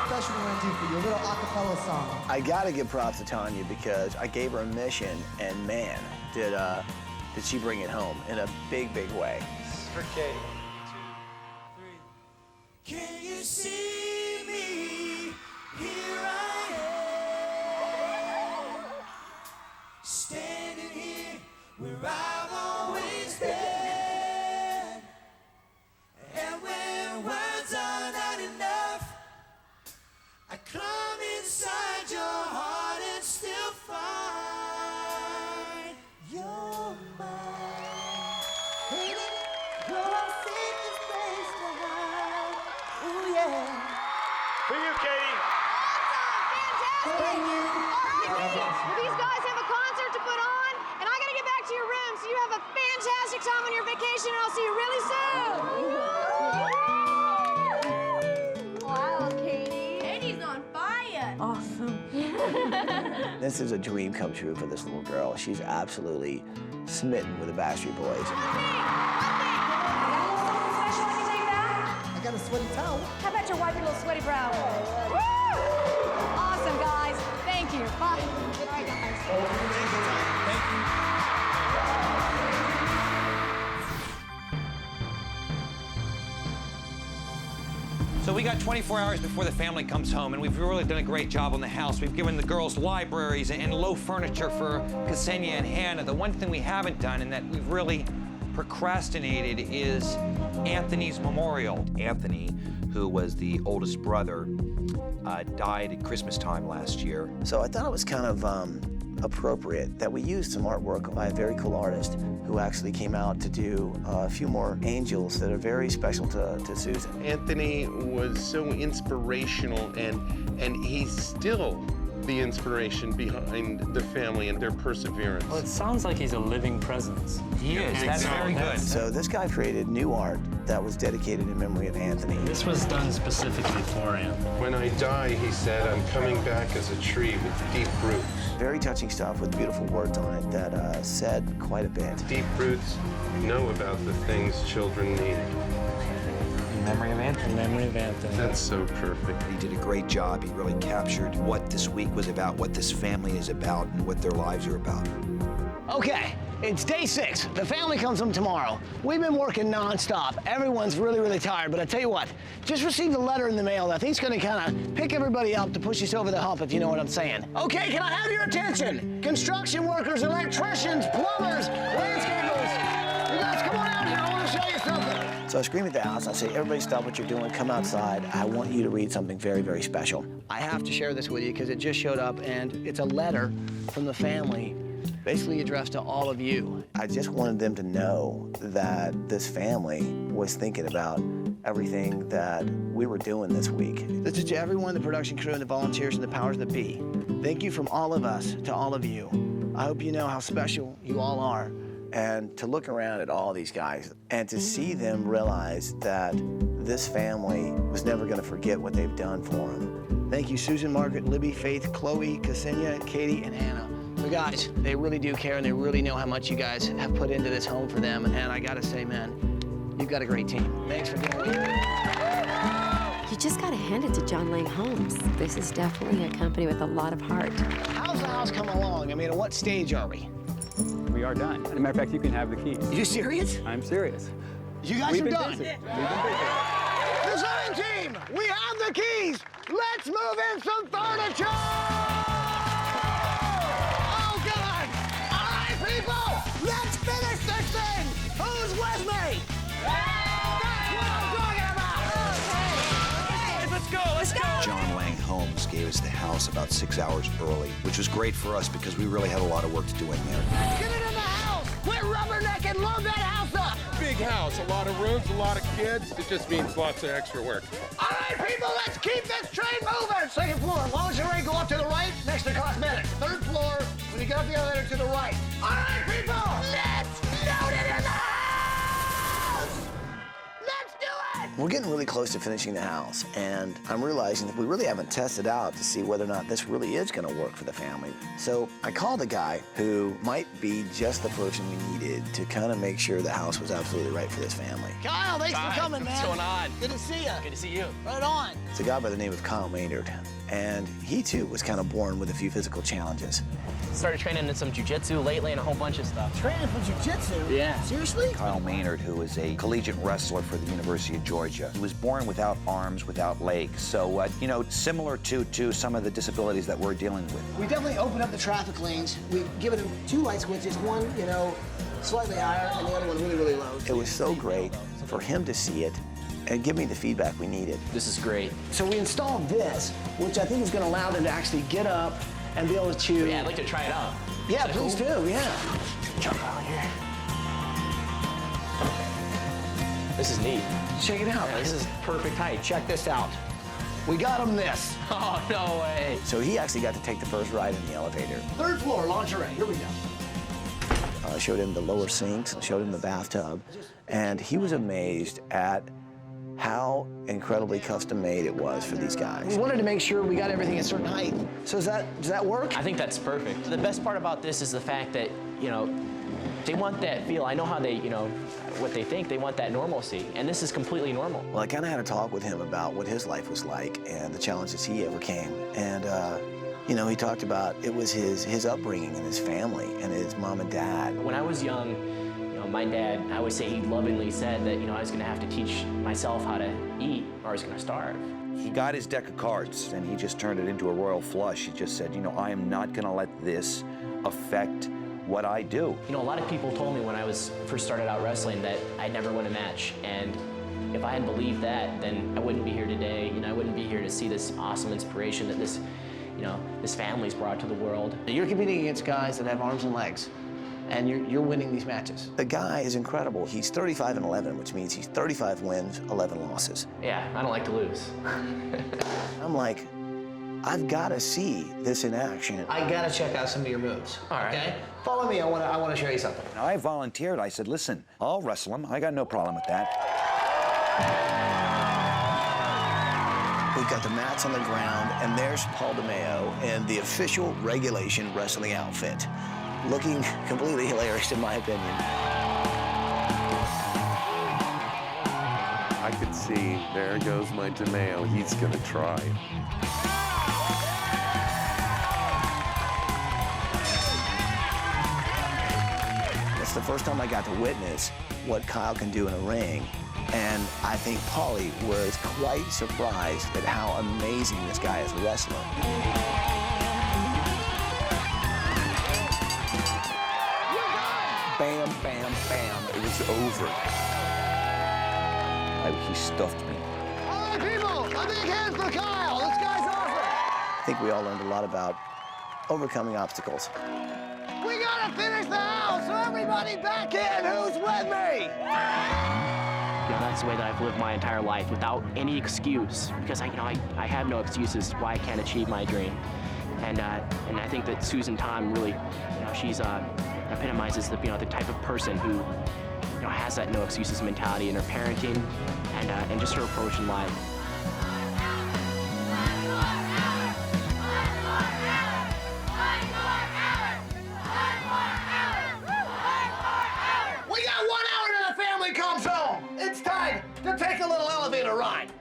Special we're gonna do for you, a little acapella song. I gotta give props to Tanya because I gave her a mission, and man, did she bring it home in a big, big way. This is for Katie. Can you see me? Here I am, standing here where I've always been. And when words are not enough, I climb inside your heart and still find your mind. Baby, you're our safest place to hide. Ooh, yeah. For you, Katie. Thank you. All right, well, these guys have a concert to put on, and I gotta get back to your room, so you have a fantastic time on your vacation, and I'll see you really soon. Wow, Katie. Katie's on fire. Awesome. This is a dream come true for this little girl. She's absolutely smitten with the Backstreet Boys. I got a sweaty towel. How about you wipe your little sweaty brow? Woo! Awesome, guys. Thank you. Bye. All right, guys. Thank you. So we got 24 hours before the family comes home, and we've really done a great job on the house. We've given the girls libraries and low furniture for Ksenia and Hannah. The one thing we haven't done and that we've really procrastinated is Anthony's memorial. Anthony, who was the oldest brother, died at Christmas time last year. So I thought it was kind of appropriate that we used some artwork by a very cool artist who actually came out to do a few more angels that are very special to Susan. Anthony was so inspirational, and he's still the inspiration behind the family and their perseverance. Well, it sounds like he's a living presence. He is. That's very good. So this guy created new art that was dedicated in memory of Anthony. This was done specifically for him. When I die, he said, I'm coming back as a tree with deep roots. Very touching stuff with beautiful words on it that said quite a bit. Deep roots know about the things children need. In memory of Anthony. In memory of Anthony. That's so perfect. He did a great job. He really captured what this week was about, what this family is about, and what their lives are about. Okay, it's day 6. The family comes home tomorrow. We've been working nonstop. Everyone's really, really tired, but I tell you what, just received a letter in the mail that I think's gonna kind of pick everybody up to push us over the hump, if you know what I'm saying. Okay, can I have your attention? Construction workers, electricians, plumbers, landscapers. You guys, come on out here, I wanna show you something. So I scream at the house, I say, everybody stop what you're doing, come outside. I want you to read something very, very special. I have to share this with you because it just showed up, and it's a letter from the family basically addressed to all of you. I just wanted them to know that this family was thinking about everything that we were doing this week. This is to everyone, the production crew, and the volunteers, and the powers that be. Thank you from all of us to all of you. I hope you know how special you all are. And to look around at all these guys and to see them realize that this family was never going to forget what they've done for them. Thank you, Susan, Margaret, Libby, Faith, Chloe, Ksenia, Katie, and Hannah. So guys, they really do care, and they really know how much you guys have put into this home for them. And I gotta say, man, you've got a great team. Thanks for doing it. You just gotta hand it to John Lang Homes. This is definitely a company with a lot of heart. How's the house coming along? I mean, at what stage are we? We are done. As a matter of fact, you can have the keys. You serious? I'm serious. You guys We've are been done. busy. We've been busy. Design team, we have the keys. Let's move in some furniture. Oh, God. All right, people, let's finish this thing. Who's with me? That's what I'm talking about. Okay, let's go. John Lang Homes gave us the house about 6 hours early, which was great for us because we really had a lot of work to do in there. Get it in the house. Quit rubbernecking. Load that house up. Big house, a lot of rooms, a lot of kids. It just means lots of extra work. All right, people, let's keep this train moving. Second floor, lingerie, go up to the right, next to cosmetics. Third floor, when you get up the elevator, to the right. All right, people, let's load it in the house. Let's do it. We're getting really close to finishing the house, and I'm realizing that we really haven't tested out to see whether or not this really is going to work for the family. So I called a guy who might be just the person we needed to kind of make sure the house was absolutely right for this family. Kyle, thanks for coming, man. What's going on? Good to see you. Good to see you. Right on. It's a guy by the name of Kyle Maynard, and he too was kind of born with a few physical challenges. Started training in some jiu-jitsu lately and a whole bunch of stuff. Training for jiu-jitsu? Yeah. Seriously? Kyle Maynard, who is a collegiate wrestler for the University of Georgia. He was born without arms, without legs. So, you know, similar to some of the disabilities that we're dealing with. We definitely opened up the traffic lanes. We've given him 2 light switches, one, slightly higher, and the other one really, really low. It was so great for him to see it and give me the feedback we needed. This is great. So we installed this, which I think is going to allow them to actually get up and be able to... Yeah, I'd like to try it out. Yeah, please do, yeah. Jump out here. This is neat. Check it out. Yeah, this is perfect height. Check this out. We got him this. Oh, no way. So he actually got to take the first ride in the elevator. 3rd floor, lingerie. Here we go. I showed him the lower sinks, showed him the bathtub, and he was amazed at how incredibly custom made it was for these guys. We wanted to make sure we got everything at a certain height. So does that work? I think that's perfect. The best part about this is the fact that, you know, they want that feel. I know how they, you know, what they think. They want that normalcy, and this is completely normal. Well, I kind of had a talk with him about what his life was like and the challenges he overcame. And, you know, he talked about it was his upbringing and his family and his mom and dad. When I was young, you know, my dad, I would say he lovingly said that, you know, I was going to have to teach myself how to eat or I was going to starve. He got his deck of cards and he just turned it into a royal flush. He just said, you know, I am not going to let this affect what I do. You know, a lot of people told me when I first started out wrestling that I'd never win a match, and if I had believed that, then I wouldn't be here today. You know, I wouldn't be here to see this awesome inspiration that this, you know, this family's brought to the world. You're competing against guys that have arms and legs, and you're winning these matches. The guy is incredible. He's 35-11, which means he's 35 wins, 11 losses. Yeah, I don't like to lose. I'm like, I've got to see this in action. I got to check out some of your moves. All right. Okay? Follow me. I want to show you something. I volunteered. I said, listen, I'll wrestle him. I got no problem with that. We've got the mats on the ground, and there's Paul DeMeo in the official regulation wrestling outfit, looking completely hilarious in my opinion. I could see, there goes my DeMeo. He's going to try. It's the first time I got to witness what Kyle can do in a ring, and I think Paulie was quite surprised at how amazing this guy is a wrestler. Bam, bam, bam. It was over. He stuffed me. All right, people, a big hand for Kyle. This guy's awesome. I think we all learned a lot about overcoming obstacles. We gotta finish the house, so everybody back in. Who's with me? You know, that's the way that I've lived my entire life without any excuse, because I have no excuses why I can't achieve my dream. And I think that Susan Tom really, you know, she's epitomizes the, you know, the type of person who, you know, has that no excuses mentality in her parenting and just her approach in life. We got 1 hour till the family comes home. It's time to take a little elevator ride.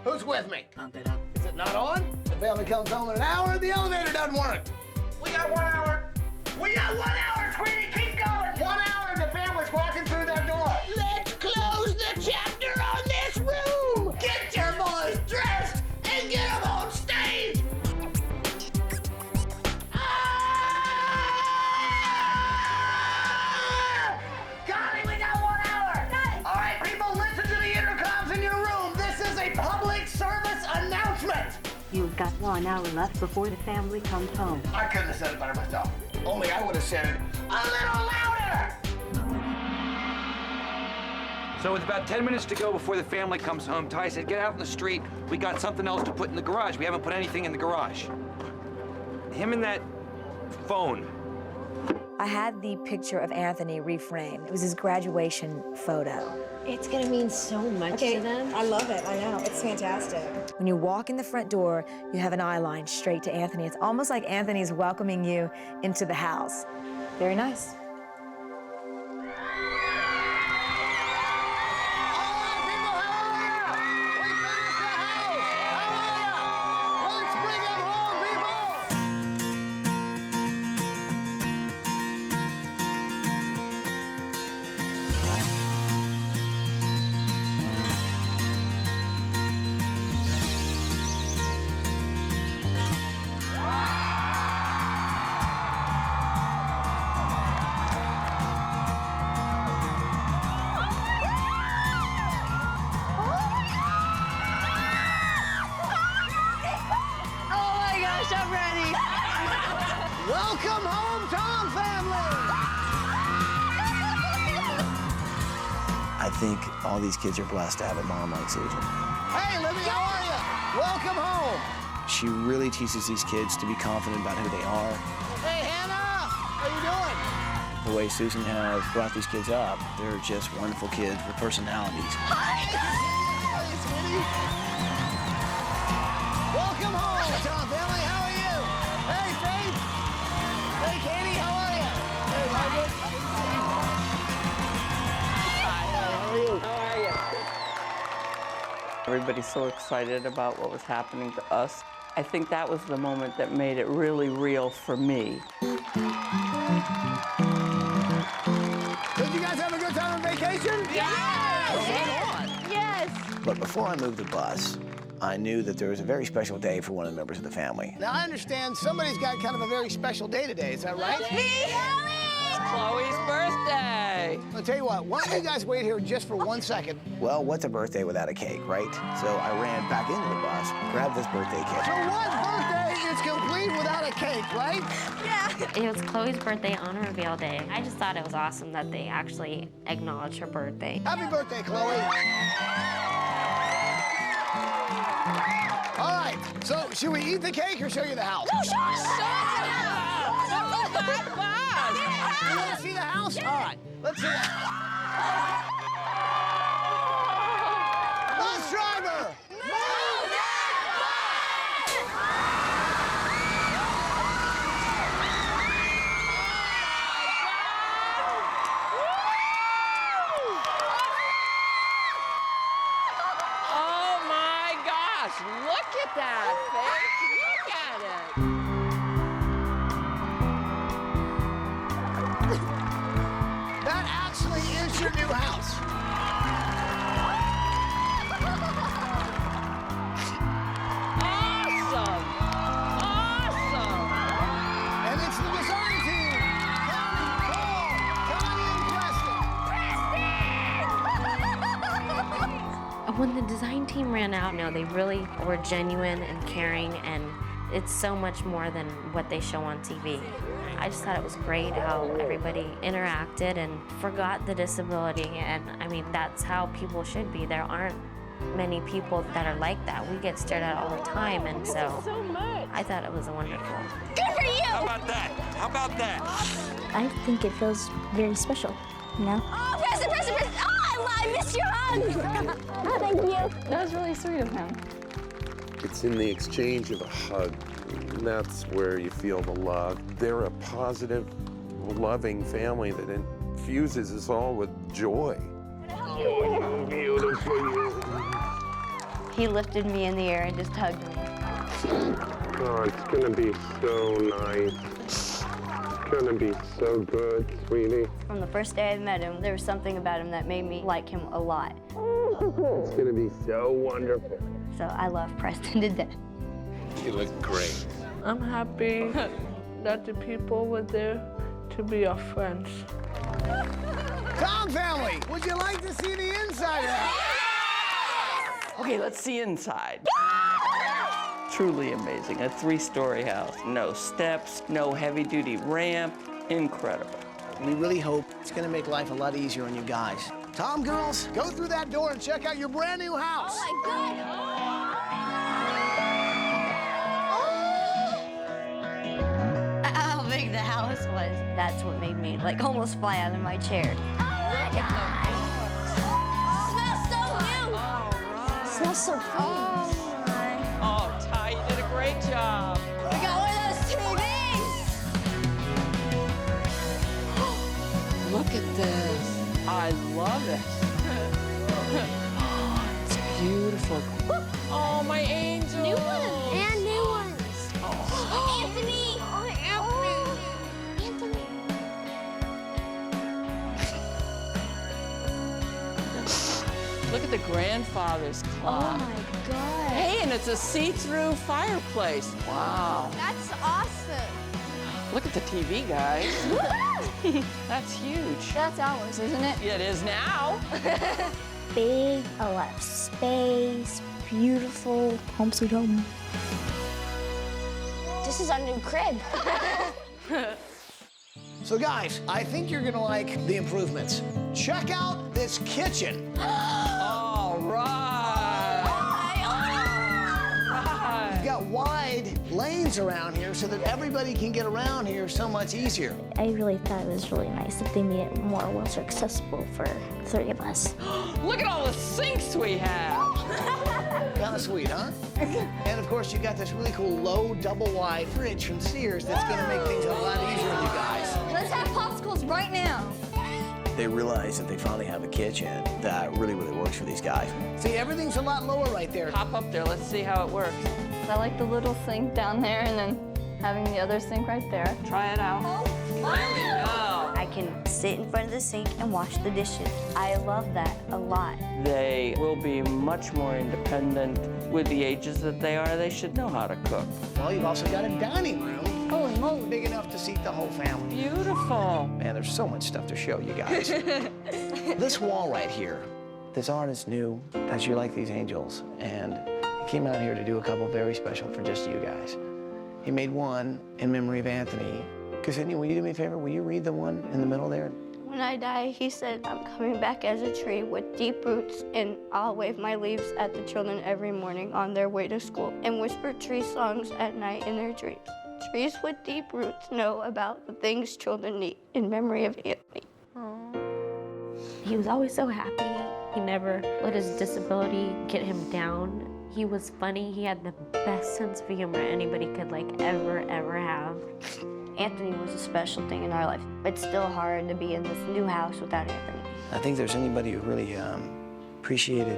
Who's with me? Is it not on? The family comes home in an hour, the elevator doesn't work. We got 1 hour. We got 1 hour, sweetie, keep going. 1 hour and the family's walking through that door. Let's close the chapter on this room. Get your boys dressed and get them on stage. Connie, we got 1 hour. All right, people, listen to the intercoms in your room. This is a public service announcement. You've got 1 hour left before the family comes home. I couldn't have said it better myself. Only I would have said it a little louder. So with about 10 minutes to go before the family comes home, Ty said, get out in the street. We got something else to put in the garage. We haven't put anything in the garage. Him and that phone. I had the picture of Anthony reframed. It was his graduation photo. It's gonna mean so much to them. I love it, I know, it's fantastic. When you walk in the front door, you have an eye line straight to Anthony. It's almost like Anthony's welcoming you into the house. Very nice. I'm ready. Welcome home, Tom family! I think all these kids are blessed to have a mom like Susan. Hey, Libby, how are you? Welcome home. She really teaches these kids to be confident about who they are. Hey, Hannah, how you doing? The way Susan has brought these kids up, they're just wonderful kids with personalities. Hi. sweetie. Welcome home, Tom family. How are you? Hey, Faith. Hey, Katie. How are you? Hey, Margaret. Hi. How are you? How are you? Everybody's so excited about what was happening to us. I think that was the moment that made it really real for me. Did you guys have a good time on vacation? Yes! Right on. Yes! But before I moved the bus, I knew that there was a very special day for one of the members of the family. Now, I understand somebody's got kind of a very special day today. Is that right? Me! Chloe's birthday! I'll tell you what, why don't you guys wait here just for 1 second? Well, what's a birthday without a cake, right? So I ran back into the bus, grabbed this birthday cake. So what birthday is complete without a cake, right? Yeah. It was Chloe's birthday on reveal day. I just thought it was awesome that they actually acknowledged her birthday. Happy birthday, Chloe. All right, so should we eat the cake or show you the house? No, show us the house! You want to see the house? All right, let's see it. Bus driver! Oh my gosh, look at that, Faith. Look at it. That actually is your new house. Awesome! Awesome! And it's the design team. Kelly, Cole, Tony, and Preston. When the design team ran out, they really were genuine and caring, and it's so much more than what they show on TV. I just thought it was great how everybody interacted and forgot the disability, and I mean, that's how people should be. There aren't many people that are like that. We get stared at all the time, and so I thought it was wonderful. Good for you! How about that? How about that? I think it feels very special, you know? Oh, Preston! Oh, I missed your hug! Oh, thank you. That was really sweet of him. It's in the exchange of a hug. And that's where you feel the love. They're a positive, loving family that infuses us all with joy. Oh, beautiful. He lifted me in the air and just hugged me. Oh, it's gonna be so nice. It's gonna be so good, sweetie. From the first day I met him, there was something about him that made me like him a lot. It's gonna be so wonderful. So I love Preston to death. You look great. I'm happy that the people were there to be our friends. Tom family, would you like to see the inside of the house? Okay, let's see inside. Truly amazing. A 3-story house. No steps, no heavy-duty ramp. Incredible. We really hope it's going to make life a lot easier on you guys. Tom girls, go through that door and check out your brand new house. my God! How big the house was, that's what made me almost fly out of my chair. Oh my God! Smells so new! Smells so clean. Oh, Ty, you did a great job. We got one of those TVs! Look at this. I love it. It's beautiful. Oh, my angel. New ones! And new ones! Oh. Anthony! Oh, Anthony! Look at the grandfather's clock. Oh my God! Hey, and it's a see-through fireplace. Wow. That's awesome! Look at the TV, guys. That's huge. That's ours, isn't it? It is now. Big, a lot of space, beautiful, home sweet home. This is our new crib. So guys, I think you're gonna like the improvements. Check out this kitchen. All right. You've got wide lanes around here so that everybody can get around here so much easier. I really thought it was really nice that they made it more wheelchair accessible for the 3 of us. Look at all the sinks we have. Kind of sweet, huh? And of course, you got this really cool low double-wide fridge from Sears that's gonna make things a lot easier on you guys. Let's have popsicles right now. They realize that they finally have a kitchen that really, really works for these guys. See, everything's a lot lower right there. Hop up there, let's see how it works. I like the little sink down there and then having the other sink right there. Try it out. I can sit in front of the sink and wash the dishes. I love that a lot. They will be much more independent. With the ages that they are, they should know how to cook. Well, you've also got a dining room. Holy moly, big enough to seat the whole family. Beautiful. Man, there's so much stuff to show you guys. This wall right here, this artist knew that you like these angels, and he came out here to do a couple very special for just you guys. He made one in memory of Anthony. Ksenia, will you do me a favor? Will you read the one in the middle there? When I die, he said, I'm coming back as a tree with deep roots, and I'll wave my leaves at the children every morning on their way to school and whisper tree songs at night in their dreams. Trees with deep roots know about the things children need in memory of Anthony. He was always so happy. He never let his disability get him down. He was funny. He had the best sense of humor anybody could ever have. Anthony was a special thing in our life. It's still hard to be in this new house without Anthony. I think there's anybody who really appreciated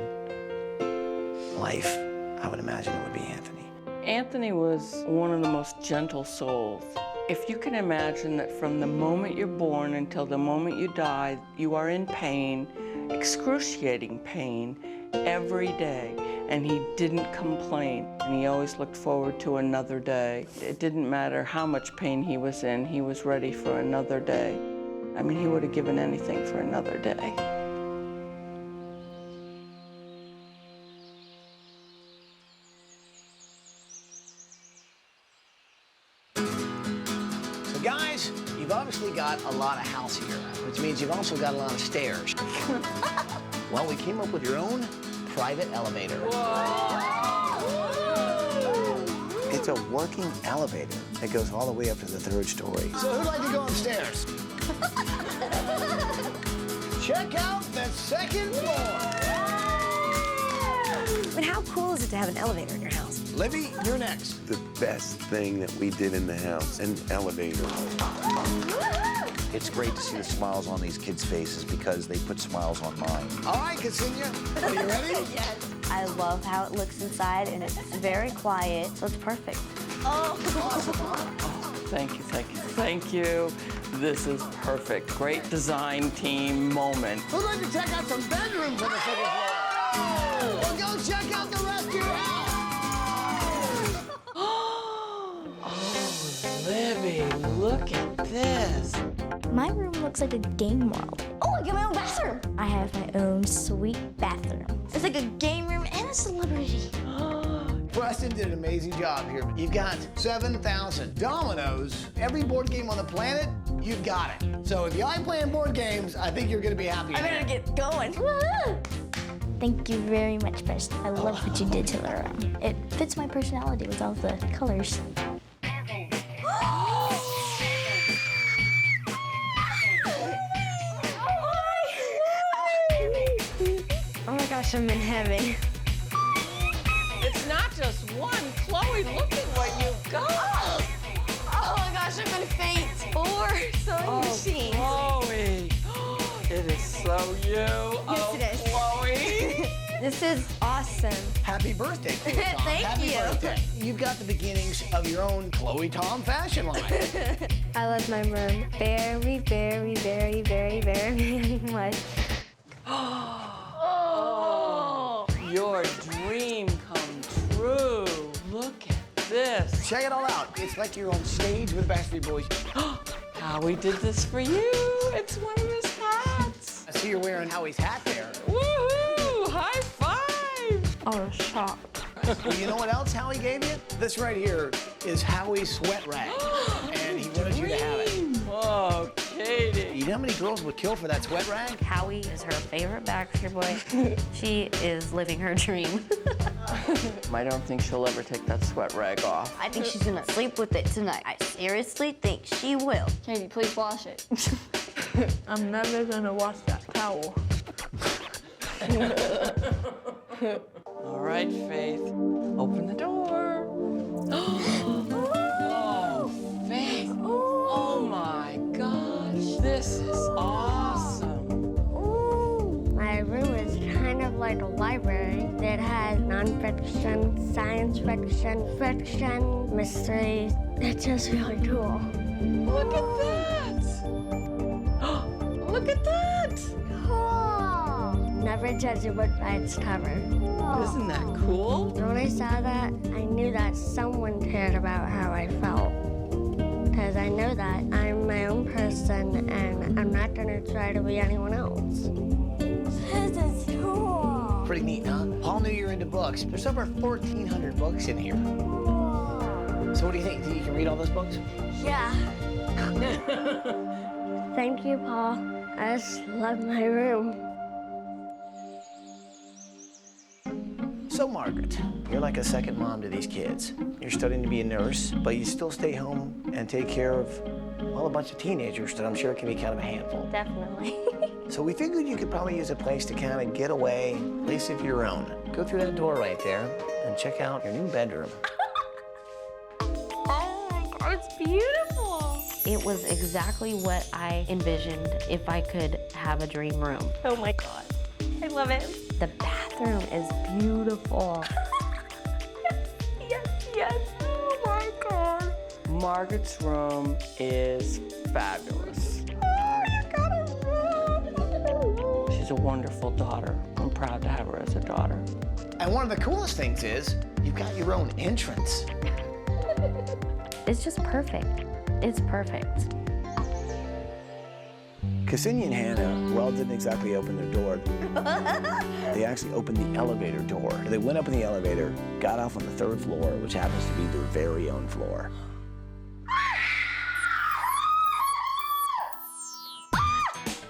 life, I would imagine it would be Anthony. Anthony was one of the most gentle souls. If you can imagine that from the moment you're born until the moment you die, you are in pain, excruciating pain, every day, and he didn't complain, and he always looked forward to another day. It didn't matter how much pain he was in, he was ready for another day. I mean, he would have given anything for another day. So guys, you've obviously got a lot of house here, which means you've also got a lot of stairs. Well, we came up with your own private elevator. It's a working elevator that goes all the way up to the 3rd story. So who'd like to go upstairs? Check out the 2nd floor. I mean, how cool is it to have an elevator in your house? Libby, you're next. The best thing that we did in the house, an elevator. It's great to see the smiles on these kids' faces because they put smiles on mine. All right, Ksenia, are you ready? Yes. I love how it looks inside, and it's very quiet, so it's perfect. Oh, thank you, thank you, thank you. This is perfect. Great design team moment. Who'd like to check out some bedrooms on the 2nd floor? Well, go check out the rest of your house. Oh, Libby, look at this. My room looks like a game world. Oh, I get my own bathroom. I have my own sweet bathroom. It's like a game room and a celebrity. Preston did an amazing job here. You've got 7,000 dominoes. Every board game on the planet, you've got it. So if you like playing board games, I think you're gonna be happy. I better get going. Woo! Thank you very much, Preston. I love what you did to the room. It fits my personality with all the colors. Oh my gosh, I'm in heaven. It's not just one. Chloe, look at what you've got. Oh my gosh, I'm gonna faint. 4 sewing machines. Chloe. It is so you. Yes, it is. Chloe. This is awesome. Happy birthday, Chloe Tom. Thank Happy you. birthday. You've got the beginnings of your own Chloe Tom fashion line. I love my room very, very, very, very, very much. Oh, your dream come true. Look at this. Check it all out. It's like you're on stage with Backstreet Boys. Howie did this for you. It's one of his hats. I see you're wearing Howie's hat there. Woohoo! High five! I was shocked. Well, you know what else Howie gave you? This right here is Howie's sweat rag. And he wanted you to have it. Oh, Katie. You know how many girls would kill for that sweat rag? Howie is her favorite Backstreet Boy. She is living her dream. I don't think she'll ever take that sweat rag off. I think she's gonna sleep with it tonight. I seriously think she will. Katie, please wash it. I'm never gonna wash that towel. right, Faith. Open the door. Oh, Faith. Oh my gosh. This is awesome. My room is kind of like a library that has nonfiction, science fiction, mystery. It's just really cool. Look at that. Look at that. Cool. Never judge a book by its cover. Isn't that cool? When I saw that, I knew that someone cared about how I felt. Because I know that I'm my own person and I'm not going to try to be anyone else. This is cool. Pretty neat, huh? Paul knew you were into books. There's over 1,400 books in here. So what do you think? Do you can read all those books? Yeah. Thank you, Paul. I just love my room. So, Margaret, you're like a second mom to these kids. You're studying to be a nurse, but you still stay home and take care of, well, a bunch of teenagers that I'm sure can be kind of a handful. Definitely. So we figured you could probably use a place to kind of get away, a place of your own. Go through that door right there and check out your new bedroom. Oh my God, it's beautiful. It was exactly what I envisioned if I could have a dream room. Oh my God, I love it. The bathroom is beautiful. Yes. Oh my God. Margaret's room is fabulous. She's a wonderful daughter. I'm proud to have her as a daughter. And one of the coolest things is you've got your own entrance. It's just perfect. It's perfect. Ksenia and Hannah, well, didn't exactly open their door. They actually opened the elevator door. They went up in the elevator, got off on the 3rd floor, which happens to be their very own floor.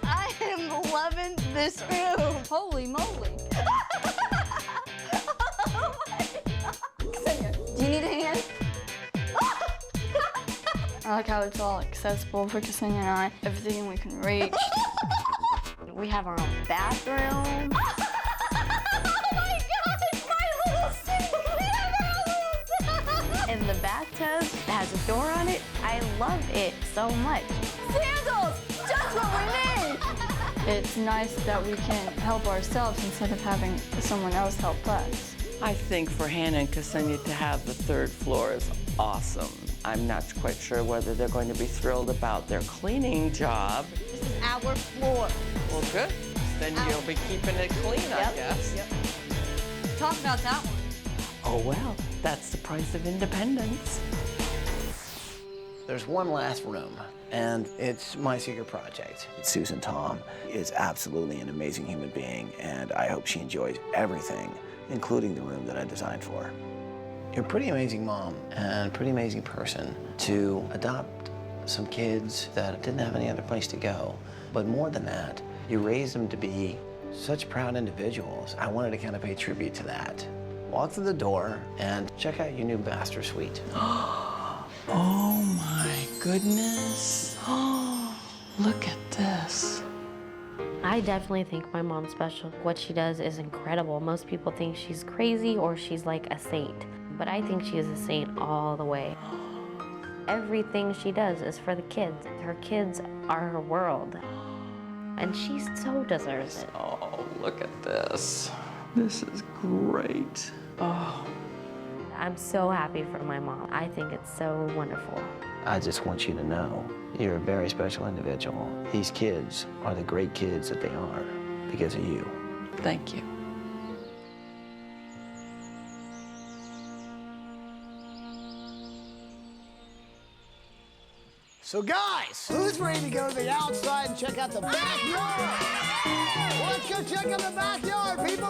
I am loving this room. Holy moly. Oh my God. Do you need a hand? I like how it's all accessible for Ksenia and I. Everything we can reach. We have our own bathroom. Oh my God, it's my little sink. We have our little sink. And the bathtub has a door on it. I love it so much. Sandals, just what we need. It's nice that we can help ourselves instead of having someone else help us. I think for Hannah and Ksenia to have the 3rd floor is awesome. I'm not quite sure whether they're going to be thrilled about their cleaning job. This is our floor. Well, good. Then you'll be keeping it clean, I guess. Yep. Talk about that one. Oh, well, that's the price of independence. There's one last room, and it's my secret project. Susan Tom is absolutely an amazing human being, and I hope she enjoys everything, including the room that I designed for her. You're a pretty amazing mom and a pretty amazing person to adopt some kids that didn't have any other place to go. But more than that, you raised them to be such proud individuals. I wanted to kind of pay tribute to that. Walk through the door and check out your new master suite. Oh my goodness. Oh, look at this. I definitely think my mom's special. What she does is incredible. Most people think she's crazy or she's like a saint, but I think she is a saint all the way. Everything she does is for the kids. Her kids are her world, and she so deserves it. Oh, look at this. This is great. Oh. I'm so happy for my mom. I think it's so wonderful. I just want you to know you're a very special individual. These kids are the great kids that they are because of you. Thank you. So guys, who's ready to go to the outside and check out the backyard? Let's go check out the backyard, people.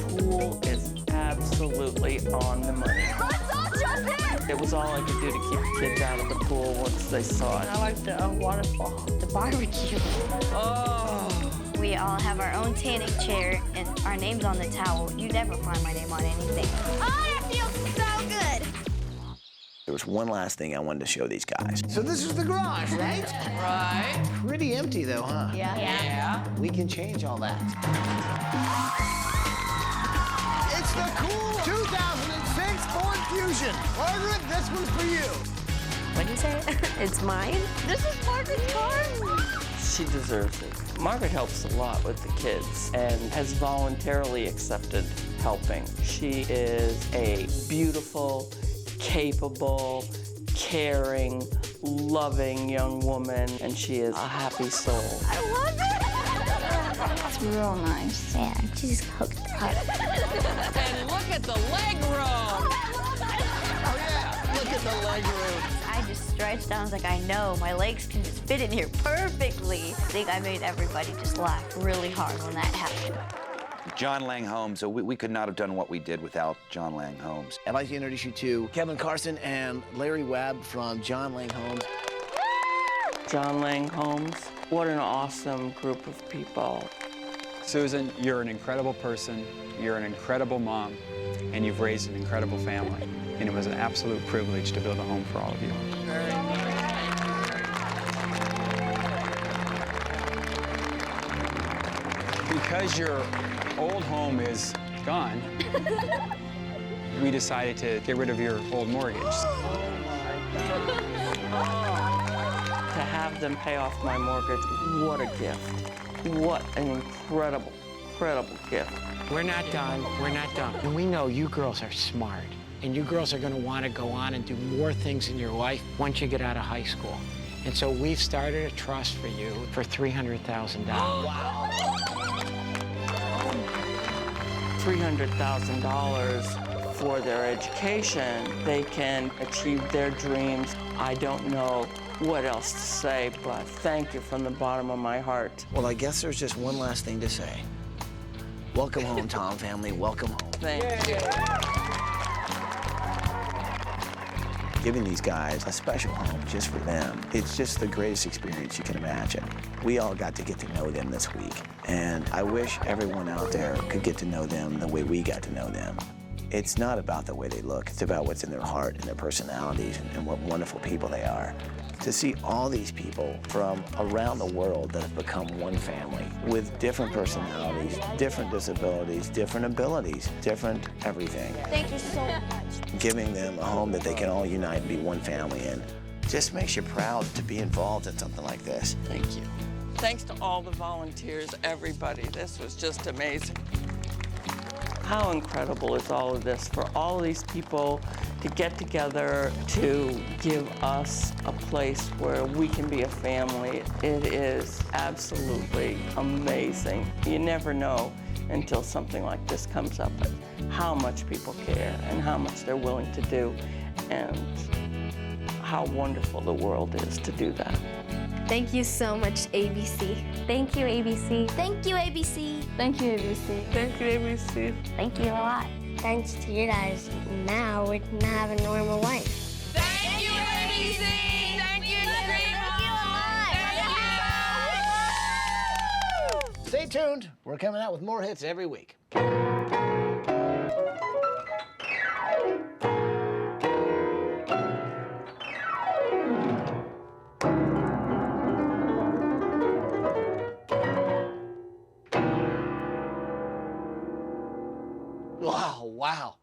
Pool is absolutely on the money. Let's all jump in. It was all I could do to keep the kids out of the pool once they saw it. I like the waterfall, the barbecue. Oh. We all have our own tanning chair and our names on the towel. You never find my name on anything. Oh, that feels so good. There was one last thing I wanted to show these guys. So this is the garage, right? Right. Pretty empty though, huh? Yeah. We can change all that. It's the cool 2006 Ford Fusion. Margaret, this one's for you. What did you say? It's mine? This is Margaret's car. She deserves it. Margaret helps a lot with the kids and has voluntarily accepted helping. She is a beautiful, capable, caring, loving young woman, and she is a happy soul. I love it. It's real nice. Yeah, she's hooked up. And look at the leg room. Oh yeah, look at the leg room. I just stretched out. I was like, I know, my legs can just fit in here perfectly. I think I made everybody just laugh really hard when that happened. John Lang Homes, we could not have done what we did without John Lang Homes. I'd like to introduce you to Kevin Carson and Larry Webb from John Lang Homes. John Lang Homes, what an awesome group of people. Susan, you're an incredible person, you're an incredible mom, and you've raised an incredible family. And it was an absolute privilege to build a home for all of you. Because your old home is gone, we decided to get rid of your old mortgage. To have them pay off my mortgage, what a gift. What an incredible, incredible gift. We're not done. We're not done. And we know you girls are smart. And you girls are going to want to go on and do more things in your life once you get out of high school. And so we've started a trust for you for $300,000. Wow. $300,000 for their education. They can achieve their dreams. I don't know what else to say, but thank you from the bottom of my heart. Well, I guess there's just one last thing to say. Welcome home, Tom family. Welcome home. Thank you. Giving these guys a special home just for them, it's just the greatest experience you can imagine. We all got to know them this week, and I wish everyone out there could get to know them the way we got to know them. It's not about the way they look, it's about what's in their heart and their personalities and what wonderful people they are. To see all these people from around the world that have become one family with different personalities, different disabilities, different abilities, different everything. Thank you so much. Giving them a home that they can all unite and be one family in just makes you proud to be involved in something like this. Thank you. Thanks to all the volunteers, everybody. This was just amazing. How incredible is all of this for all of these people to get together to give us a place where we can be a family. It is absolutely amazing. You never know until something like this comes up how much people care and how much they're willing to do and how wonderful the world is to do that. Thank you so much, ABC. Thank you, ABC. Thank you, ABC. Thank you, ABC. Thank you, ABC. Thank you a lot. Thanks to you guys, now we can have a normal life. Thank you, ABC. Thank you, Stay tuned. We're coming out with more hits every week. Wow.